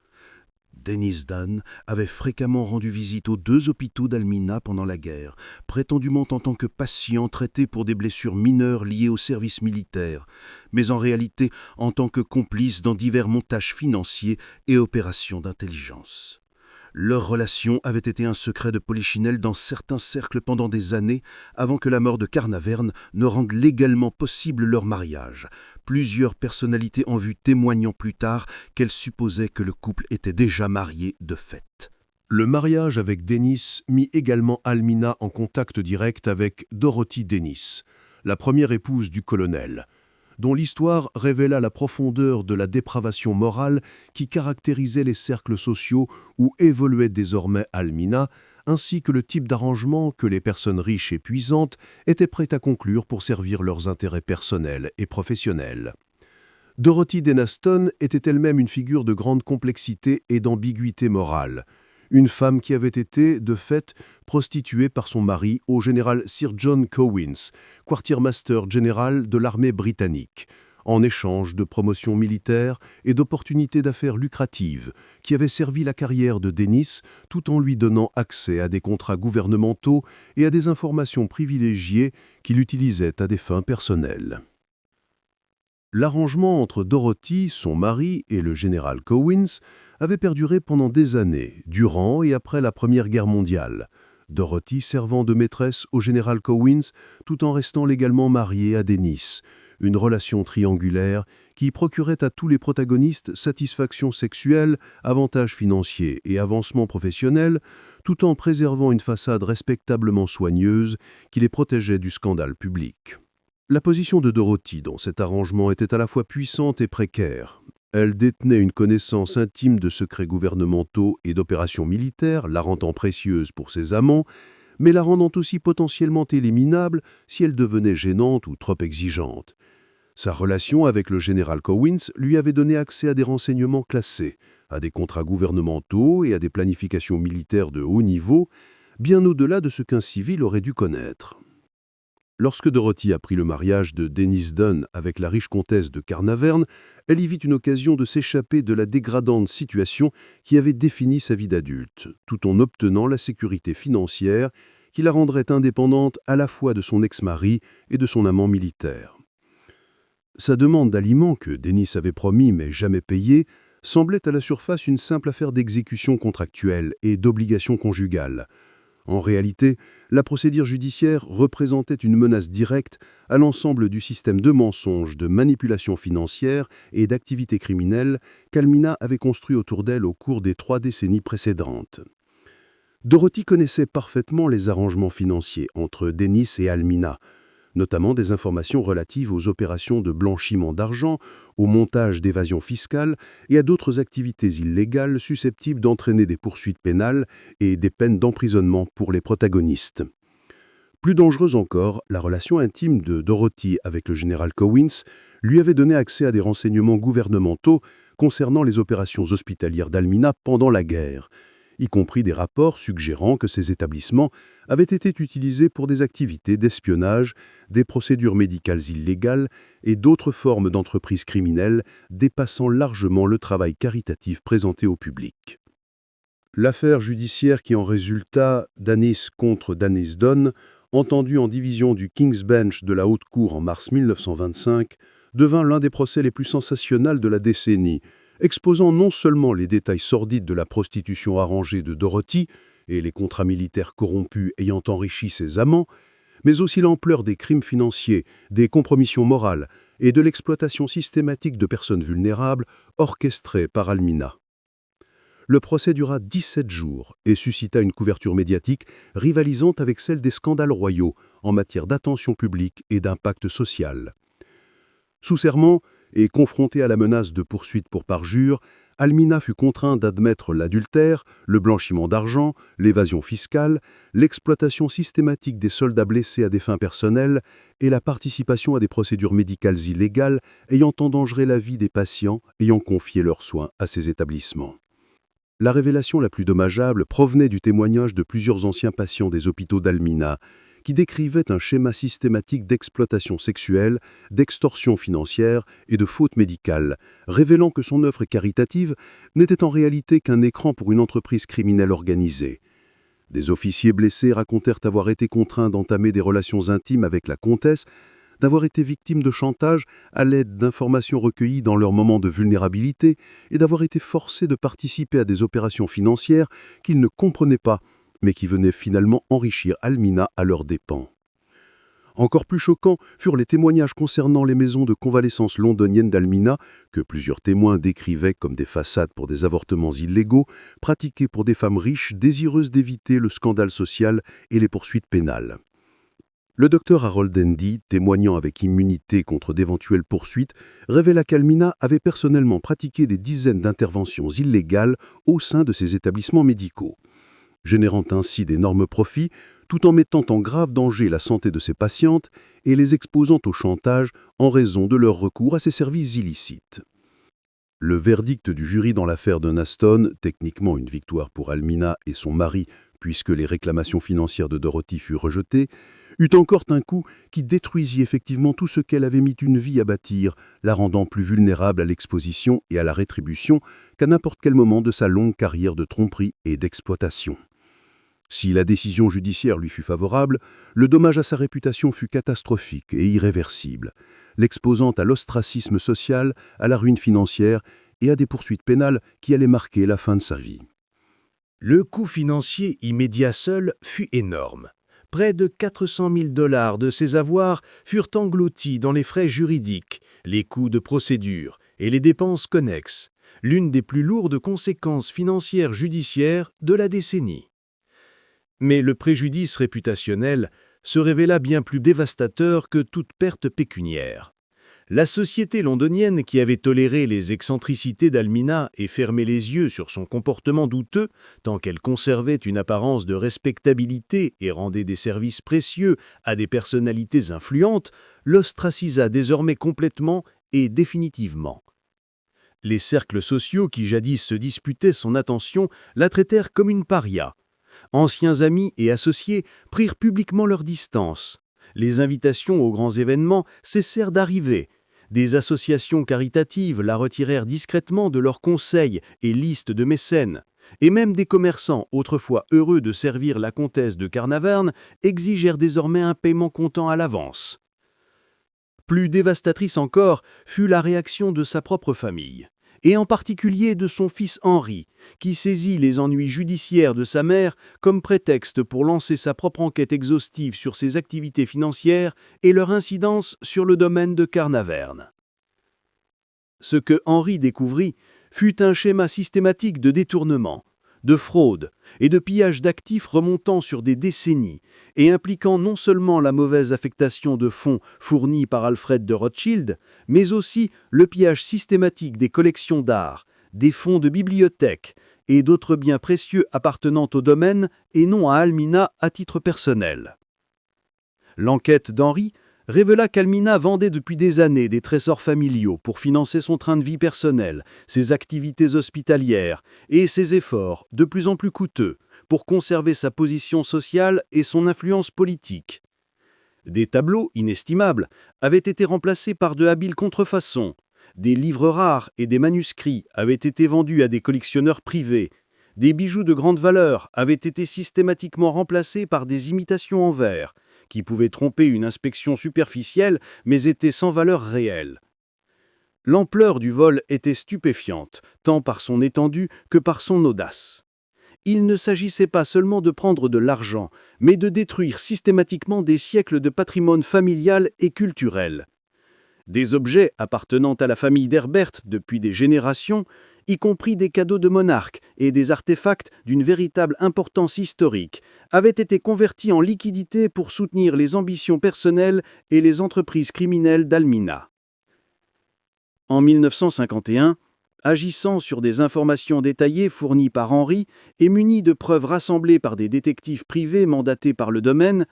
Dennis Dunn avait fréquemment rendu visite aux 2 hôpitaux d'Almina pendant la guerre, prétendument en tant que patient traité pour des blessures mineures liées au service militaire, mais en réalité en tant que complice dans divers montages financiers et opérations d'intelligence. Leur relation avait été un secret de polichinelle dans certains cercles pendant des années avant que la mort de Carnaverne ne rende légalement possible leur mariage, plusieurs personnalités en vue témoignant plus tard qu'elles supposaient que le couple était déjà marié de fait. Le mariage avec Dennis mit également Almina en contact direct avec Dorothy Dennis, la première épouse du colonel, dont l'histoire révéla la profondeur de la dépravation morale qui caractérisait les cercles sociaux où évoluait désormais Almina, ainsi que le type d'arrangement que les personnes riches et puissantes étaient prêtes à conclure pour servir leurs intérêts personnels et professionnels. Dorothy Denaston était elle-même une figure de grande complexité et d'ambiguïté morale, une femme qui avait été, de fait, prostituée par son mari au général Sir John Cowins, quartier-master général de l'armée britannique, en échange de promotions militaires et d'opportunités d'affaires lucratives, qui avaient servi la carrière de Dennis tout en lui donnant accès à des contrats gouvernementaux et à des informations privilégiées qu'il utilisait à des fins personnelles. L'arrangement entre Dorothy, son mari, et le général Cowins avait perduré pendant des années, durant et après la Première Guerre mondiale, Dorothy servant de maîtresse au général Cowins tout en restant légalement mariée à Dennis, une relation triangulaire qui procurait à tous les protagonistes satisfaction sexuelle, avantages financiers et avancement professionnel, tout en préservant une façade respectablement soigneuse qui les protégeait du scandale public. La position de Dorothy dans cet arrangement était à la fois puissante et précaire. Elle détenait une connaissance intime de secrets gouvernementaux et d'opérations militaires, la rendant précieuse pour ses amants, mais la rendant aussi potentiellement éliminable si elle devenait gênante ou trop exigeante. Sa relation avec le général Cowins lui avait donné accès à des renseignements classés, à des contrats gouvernementaux et à des planifications militaires de haut niveau, bien au-delà de ce qu'un civil aurait dû connaître. Lorsque Dorothy apprit le mariage de Dennis Dunn avec la riche comtesse de Carnaverne, elle y vit une occasion de s'échapper de la dégradante situation qui avait défini sa vie d'adulte, tout en obtenant la sécurité financière qui la rendrait indépendante à la fois de son ex-mari et de son amant militaire. Sa demande d'aliments que Dennis avait promis mais jamais payé semblait à la surface une simple affaire d'exécution contractuelle et d'obligation conjugale. En réalité, la procédure judiciaire représentait une menace directe à l'ensemble du système de mensonges, de manipulation financière et d'activités criminelles qu'Almina avait construit autour d'elle au cours des 3 décennies précédentes. Dorothy connaissait parfaitement les arrangements financiers entre Dennis et Almina, notamment des informations relatives aux opérations de blanchiment d'argent, au montage d'évasion fiscale et à d'autres activités illégales susceptibles d'entraîner des poursuites pénales et des peines d'emprisonnement pour les protagonistes. Plus dangereuse encore, la relation intime de Dorothy avec le général Cowens lui avait donné accès à des renseignements gouvernementaux concernant les opérations hospitalières d'Almina pendant la guerre, y compris des rapports suggérant que ces établissements avaient été utilisés pour des activités d'espionnage, des procédures médicales illégales et d'autres formes d'entreprises criminelles dépassant largement le travail caritatif présenté au public. L'affaire judiciaire qui en résulta, Danis contre Danis Dunn, entendue en division du King's Bench de la Haute Cour en mars 1925, devint l'un des procès les plus sensationnels de la décennie, exposant non seulement les détails sordides de la prostitution arrangée de Dorothy et les contrats militaires corrompus ayant enrichi ses amants, mais aussi l'ampleur des crimes financiers, des compromissions morales et de l'exploitation systématique de personnes vulnérables orchestrée par Almina. Le procès dura 17 jours et suscita une couverture médiatique rivalisante avec celle des scandales royaux en matière d'attention publique et d'impact social. Sous serment, et confrontée à la menace de poursuites pour parjure, Almina fut contrainte d'admettre l'adultère, le blanchiment d'argent, l'évasion fiscale, l'exploitation systématique des soldats blessés à des fins personnelles et la participation à des procédures médicales illégales ayant endangeré la vie des patients ayant confié leurs soins à ces établissements. La révélation la plus dommageable provenait du témoignage de plusieurs anciens patients des hôpitaux d'Almina, qui décrivait un schéma systématique d'exploitation sexuelle, d'extorsion financière et de faute médicale, révélant que son œuvre caritative n'était en réalité qu'un écran pour une entreprise criminelle organisée. Des officiers blessés racontèrent avoir été contraints d'entamer des relations intimes avec la comtesse, d'avoir été victimes de chantage à l'aide d'informations recueillies dans leurs moments de vulnérabilité et d'avoir été forcés de participer à des opérations financières qu'ils ne comprenaient pas, mais qui venaient finalement enrichir Almina à leurs dépens. Encore plus choquants furent les témoignages concernant les maisons de convalescence londoniennes d'Almina, que plusieurs témoins décrivaient comme des façades pour des avortements illégaux, pratiqués pour des femmes riches désireuses d'éviter le scandale social et les poursuites pénales. Le docteur Harold Dendy, témoignant avec immunité contre d'éventuelles poursuites, révéla qu'Almina avait personnellement pratiqué des dizaines d'interventions illégales au sein de ses établissements médicaux, générant ainsi d'énormes profits, tout en mettant en grave danger la santé de ses patientes et les exposant au chantage en raison de leur recours à ces services illicites. Le verdict du jury dans l'affaire de Aston, techniquement une victoire pour Almina et son mari puisque les réclamations financières de Dorothy furent rejetées, eut encore un coup qui détruisit effectivement tout ce qu'elle avait mis une vie à bâtir, la rendant plus vulnérable à l'exposition et à la rétribution qu'à n'importe quel moment de sa longue carrière de tromperie et d'exploitation. Si la décision judiciaire lui fut favorable, le dommage à sa réputation fut catastrophique et irréversible, l'exposant à l'ostracisme social, à la ruine financière et à des poursuites pénales qui allaient marquer la fin de sa vie. Le coût financier immédiat seul fut énorme. Près de 400 000 $ de ses avoirs furent engloutis dans les frais juridiques, les coûts de procédure et les dépenses connexes, l'une des plus lourdes conséquences financières judiciaires de la décennie. Mais le préjudice réputationnel se révéla bien plus dévastateur que toute perte pécuniaire. La société londonienne qui avait toléré les excentricités d'Almina et fermé les yeux sur son comportement douteux, tant qu'elle conservait une apparence de respectabilité et rendait des services précieux à des personnalités influentes, l'ostracisa désormais complètement et définitivement. Les cercles sociaux qui jadis se disputaient son attention la traitèrent comme une paria. Anciens amis et associés prirent publiquement leur distance. Les invitations aux grands événements cessèrent d'arriver. Des associations caritatives la retirèrent discrètement de leurs conseils et listes de mécènes. Et même des commerçants, autrefois heureux de servir la comtesse de Carnaverne, exigèrent désormais un paiement comptant à l'avance. Plus dévastatrice encore fut la réaction de sa propre famille. et en particulier de son fils Henri, qui saisit les ennuis judiciaires de sa mère comme prétexte pour lancer sa propre enquête exhaustive sur ses activités financières et leur incidence sur le domaine de Carnaverne. Ce que Henri découvrit fut un schéma systématique de détournement, de fraude et de pillage d'actifs remontant sur des décennies et impliquant non seulement la mauvaise affectation de fonds fournis par Alfred de Rothschild, mais aussi le pillage systématique des collections d'art, des fonds de bibliothèque et d'autres biens précieux appartenant au domaine et non à Almina à titre personnel. L'enquête d'Henri révéla qu'Almina vendait depuis des années des trésors familiaux pour financer son train de vie personnel, ses activités hospitalières et ses efforts, de plus en plus coûteux, pour conserver sa position sociale et son influence politique. Des tableaux inestimables avaient été remplacés par de habiles contrefaçons, des livres rares et des manuscrits avaient été vendus à des collectionneurs privés, des bijoux de grande valeur avaient été systématiquement remplacés par des imitations en verre, qui pouvaient tromper une inspection superficielle mais étaient sans valeur réelle. L'ampleur du vol était stupéfiante, tant par son étendue que par son audace. Il ne s'agissait pas seulement de prendre de l'argent, mais de détruire systématiquement des siècles de patrimoine familial et culturel. Des objets appartenant à la famille d'Herbert depuis des générations, y compris des cadeaux de monarques et des artefacts d'une véritable importance historique, avaient été convertis en liquidités pour soutenir les ambitions personnelles et les entreprises criminelles d'Almina. En 1951, agissant sur des informations détaillées fournies par Henri et munies de preuves rassemblées par des détectives privés mandatés par le domaine,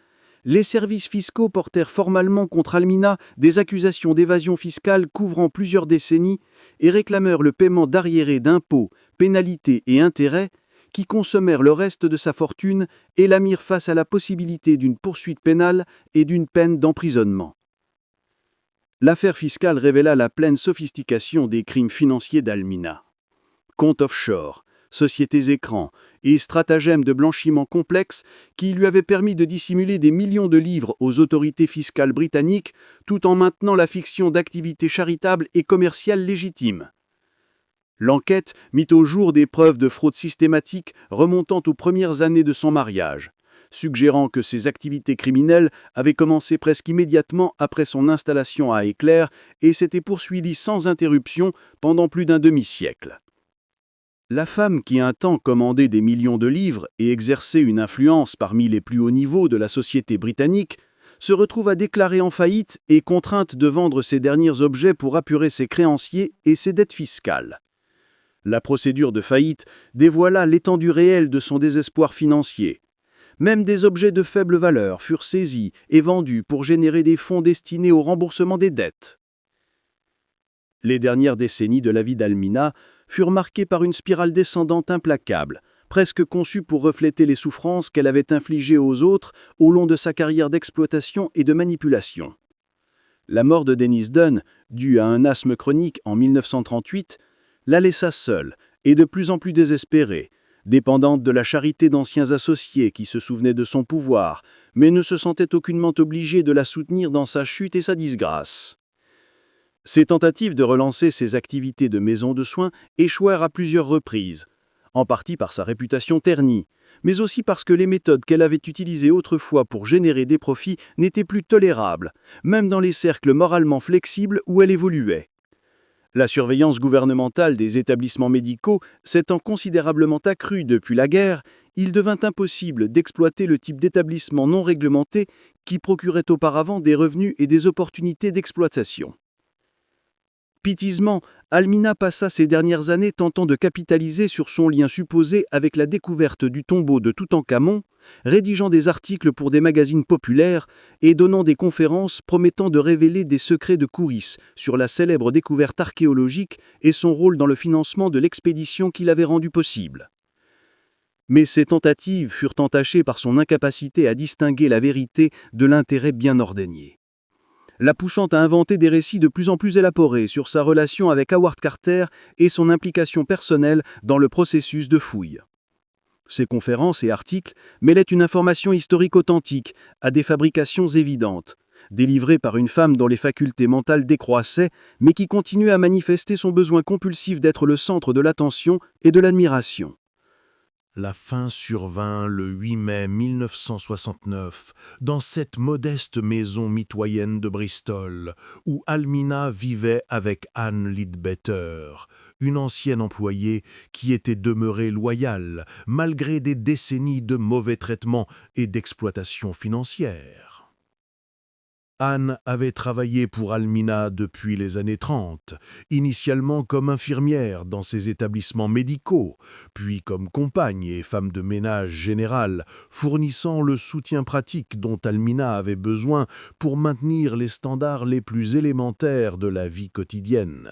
les services fiscaux portèrent formellement contre Almina des accusations d'évasion fiscale couvrant plusieurs décennies et réclamèrent le paiement d'arriérés d'impôts, pénalités et intérêts qui consommèrent le reste de sa fortune et la mirent face à la possibilité d'une poursuite pénale et d'une peine d'emprisonnement. L'affaire fiscale révéla la pleine sophistication des crimes financiers d'Almina. Comptes offshore, sociétés écrans et stratagèmes de blanchiment complexes qui lui avaient permis de dissimuler des millions de livres aux autorités fiscales britanniques tout en maintenant la fiction d'activités charitables et commerciales légitimes. L'enquête mit au jour des preuves de fraude systématique remontant aux premières années de son mariage, suggérant que ses activités criminelles avaient commencé presque immédiatement après son installation à Highclere et s'étaient poursuivies sans interruption pendant plus d'un demi-siècle. La femme qui un temps commandait des millions de livres et exerçait une influence parmi les plus hauts niveaux de la société britannique se retrouva déclarée en faillite et contrainte de vendre ses derniers objets pour apurer ses créanciers et ses dettes fiscales. La procédure de faillite dévoila l'étendue réelle de son désespoir financier. Même des objets de faible valeur furent saisis et vendus pour générer des fonds destinés au remboursement des dettes. Les dernières décennies de la vie d'Almina furent marquées par une spirale descendante implacable, presque conçue pour refléter les souffrances qu'elle avait infligées aux autres au long de sa carrière d'exploitation et de manipulation. La mort de Dennis Dunn, due à un asthme chronique en 1938, la laissa seule et de plus en plus désespérée, dépendante de la charité d'anciens associés qui se souvenaient de son pouvoir, mais ne se sentaient aucunement obligés de la soutenir dans sa chute et sa disgrâce. Ses tentatives de relancer ses activités de maison de soins échouèrent à plusieurs reprises, en partie par sa réputation ternie, mais aussi parce que les méthodes qu'elle avait utilisées autrefois pour générer des profits n'étaient plus tolérables, même dans les cercles moralement flexibles où elle évoluait. La surveillance gouvernementale des établissements médicaux s'étant considérablement accrue depuis la guerre, il devint impossible d'exploiter le type d'établissement non réglementé qui procurait auparavant des revenus et des opportunités d'exploitation. Piteusement, Almina passa ses dernières années tentant de capitaliser sur son lien supposé avec la découverte du tombeau de Toutankhamon, rédigeant des articles pour des magazines populaires et donnant des conférences promettant de révéler des secrets de coulisses sur la célèbre découverte archéologique et son rôle dans le financement de l'expédition qui l'avait rendue possible. Mais ces tentatives furent entachées par son incapacité à distinguer la vérité de l'intérêt bien ordeigné, la poussant à inventer des récits de plus en plus élaborés sur sa relation avec Howard Carter et son implication personnelle dans le processus de fouille. Ses conférences et articles mêlaient une information historique authentique à des fabrications évidentes, délivré par une femme dont les facultés mentales décroissaient, mais qui continuait à manifester son besoin compulsif d'être le centre de l'attention et de l'admiration. La fin survint le 8 mai 1969 dans cette modeste maison mitoyenne de Bristol, où Almina vivait avec Anne Leadbetter, une ancienne employée qui était demeurée loyale malgré des décennies de mauvais traitements et d'exploitation financière. Anne avait travaillé pour Almina depuis les années 30, initialement comme infirmière dans ses établissements médicaux, puis comme compagne et femme de ménage générale, fournissant le soutien pratique dont Almina avait besoin pour maintenir les standards les plus élémentaires de la vie quotidienne.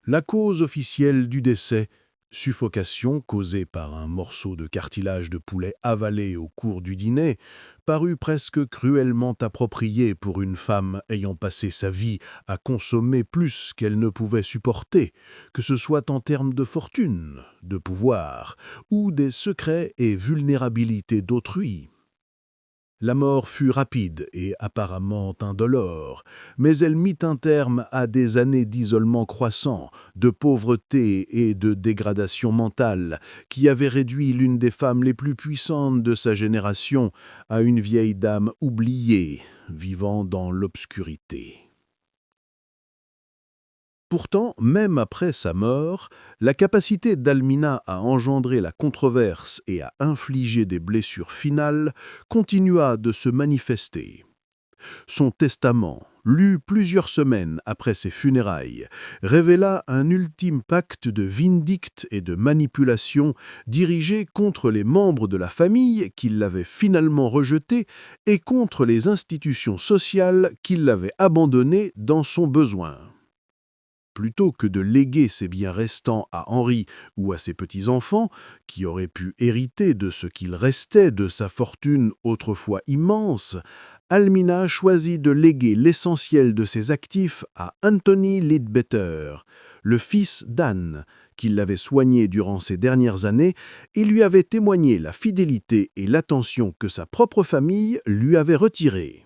La cause officielle du décès, suffocation causée par un morceau de cartilage de poulet avalé au cours du dîner, parut presque cruellement appropriée pour une femme ayant passé sa vie à consommer plus qu'elle ne pouvait supporter, que ce soit en termes de fortune, de pouvoir, ou des secrets et vulnérabilités d'autrui. La mort fut rapide et apparemment indolore, mais elle mit un terme à des années d'isolement croissant, de pauvreté et de dégradation mentale qui avaient réduit l'une des femmes les plus puissantes de sa génération à une vieille dame oubliée, vivant dans l'obscurité. Pourtant, même après sa mort, la capacité d'Almina à engendrer la controverse et à infliger des blessures finales continua de se manifester. Son testament, lu plusieurs semaines après ses funérailles, révéla un ultime pacte de vindicte et de manipulation dirigé contre les membres de la famille qui l'avaient finalement rejeté et contre les institutions sociales qui l'avaient abandonné dans son besoin. Plutôt que de léguer ses biens restants à Henri ou à ses petits-enfants, qui auraient pu hériter de ce qu'il restait de sa fortune autrefois immense, Almina choisit de léguer l'essentiel de ses actifs à Anthony Leadbetter, le fils d'Anne, qui l'avait soigné durant ces dernières années et lui avait témoigné la fidélité et l'attention que sa propre famille lui avait retirées.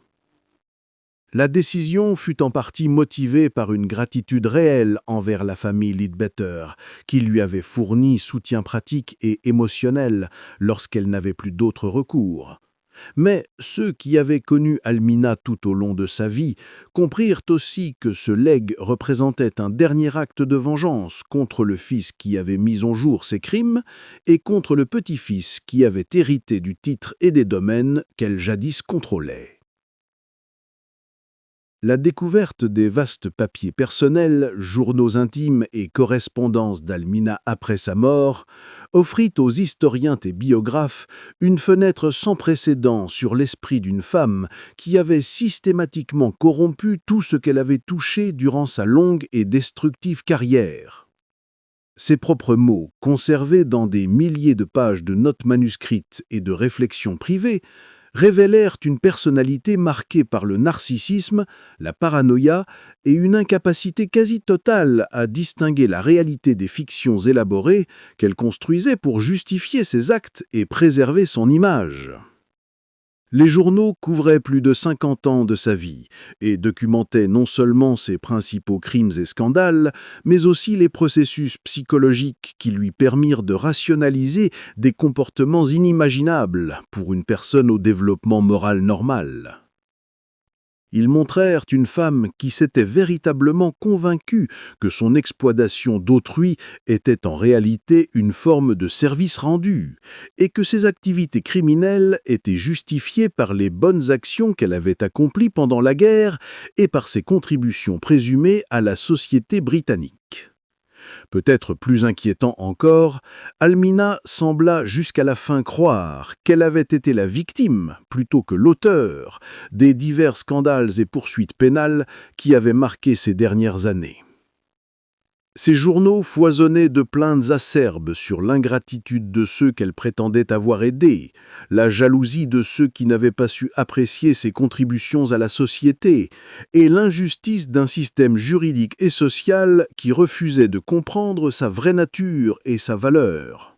La décision fut en partie motivée par une gratitude réelle envers la famille Leadbetter, qui lui avait fourni soutien pratique et émotionnel lorsqu'elle n'avait plus d'autre recours. Mais ceux qui avaient connu Almina tout au long de sa vie comprirent aussi que ce legs représentait un dernier acte de vengeance contre le fils qui avait mis au jour ses crimes et contre le petit-fils qui avait hérité du titre et des domaines qu'elle jadis contrôlait. La découverte des vastes papiers personnels, journaux intimes et correspondances d'Almina après sa mort offrit aux historiens et biographes une fenêtre sans précédent sur l'esprit d'une femme qui avait systématiquement corrompu tout ce qu'elle avait touché durant sa longue et destructive carrière. Ses propres mots, conservés dans des milliers de pages de notes manuscrites et de réflexions privées, révélèrent une personnalité marquée par le narcissisme, la paranoïa et une incapacité quasi totale à distinguer la réalité des fictions élaborées qu'elle construisait pour justifier ses actes et préserver son image. Les journaux couvraient plus de 50 ans de sa vie et documentaient non seulement ses principaux crimes et scandales, mais aussi les processus psychologiques qui lui permirent de rationaliser des comportements inimaginables pour une personne au développement moral normal. Ils montrèrent une femme qui s'était véritablement convaincue que son exploitation d'autrui était en réalité une forme de service rendu, et que ses activités criminelles étaient justifiées par les bonnes actions qu'elle avait accomplies pendant la guerre et par ses contributions présumées à la société britannique. Peut-être plus inquiétant encore, Almina sembla jusqu'à la fin croire qu'elle avait été la victime, plutôt que l'auteur, des divers scandales et poursuites pénales qui avaient marqué ces dernières années. Ces journaux foisonnaient de plaintes acerbes sur l'ingratitude de ceux qu'elle prétendait avoir aidés, la jalousie de ceux qui n'avaient pas su apprécier ses contributions à la société, et l'injustice d'un système juridique et social qui refusait de comprendre sa vraie nature et sa valeur.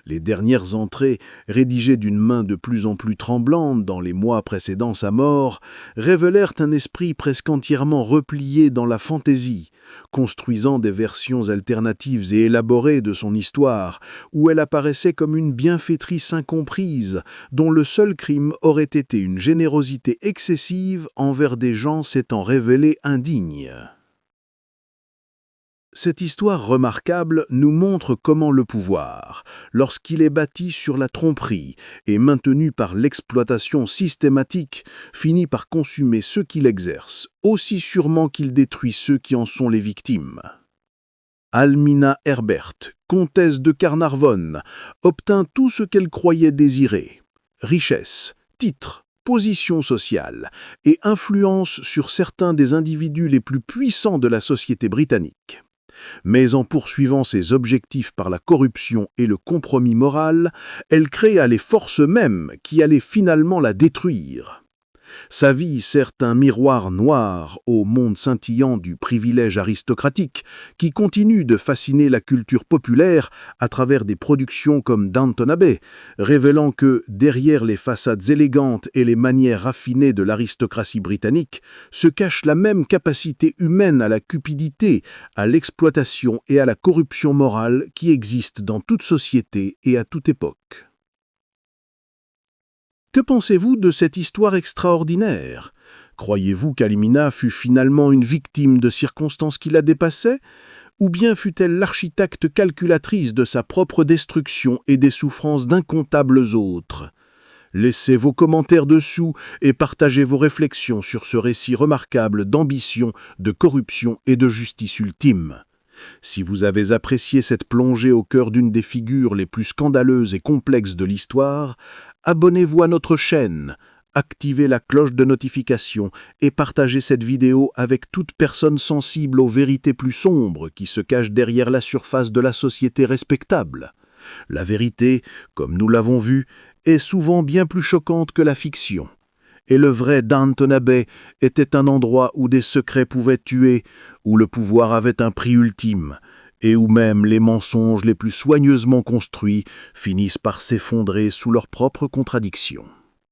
Les dernières entrées, rédigées d'une main de plus en plus tremblante dans les mois précédant sa mort, révélèrent un esprit presque entièrement replié dans la fantaisie, construisant des versions alternatives et élaborées de son histoire, où elle apparaissait comme une bienfaitrice incomprise, dont le seul crime aurait été une générosité excessive envers des gens s'étant révélés indignes. Cette histoire remarquable nous montre comment le pouvoir, lorsqu'il est bâti sur la tromperie et maintenu par l'exploitation systématique, finit par consumer ceux qui l'exercent, aussi sûrement qu'il détruit ceux qui en sont les victimes. Almina Herbert, comtesse de Carnarvon, obtint tout ce qu'elle croyait désirer: richesse, titres, position sociale et influence sur certains des individus les plus puissants de la société britannique. Mais en poursuivant ses objectifs par la corruption et le compromis moral, elle créa les forces mêmes qui allaient finalement la détruire. Sa vie sert un miroir noir au monde scintillant du privilège aristocratique qui continue de fasciner la culture populaire à travers des productions comme Downton Abbey, révélant que, derrière les façades élégantes et les manières raffinées de l'aristocratie britannique, se cache la même capacité humaine à la cupidité, à l'exploitation et à la corruption morale qui existe dans toute société et à toute époque. Que pensez-vous de cette histoire extraordinaire? Croyez-vous qu'Almina fut finalement une victime de circonstances qui la dépassaient? Ou bien fut-elle l'architecte calculatrice de sa propre destruction et des souffrances d'incomptables autres? Laissez vos commentaires dessous et partagez vos réflexions sur ce récit remarquable d'ambition, de corruption et de justice ultime. Si vous avez apprécié cette plongée au cœur d'une des figures les plus scandaleuses et complexes de l'histoire, abonnez-vous à notre chaîne, activez la cloche de notification et partagez cette vidéo avec toute personne sensible aux vérités plus sombres qui se cachent derrière la surface de la société respectable. La vérité, comme nous l'avons vu, est souvent bien plus choquante que la fiction. Et le vrai Downton Abbey était un endroit où des secrets pouvaient tuer, où le pouvoir avait un prix ultime, et où même les mensonges les plus soigneusement construits finissent par s'effondrer sous leurs propres contradictions.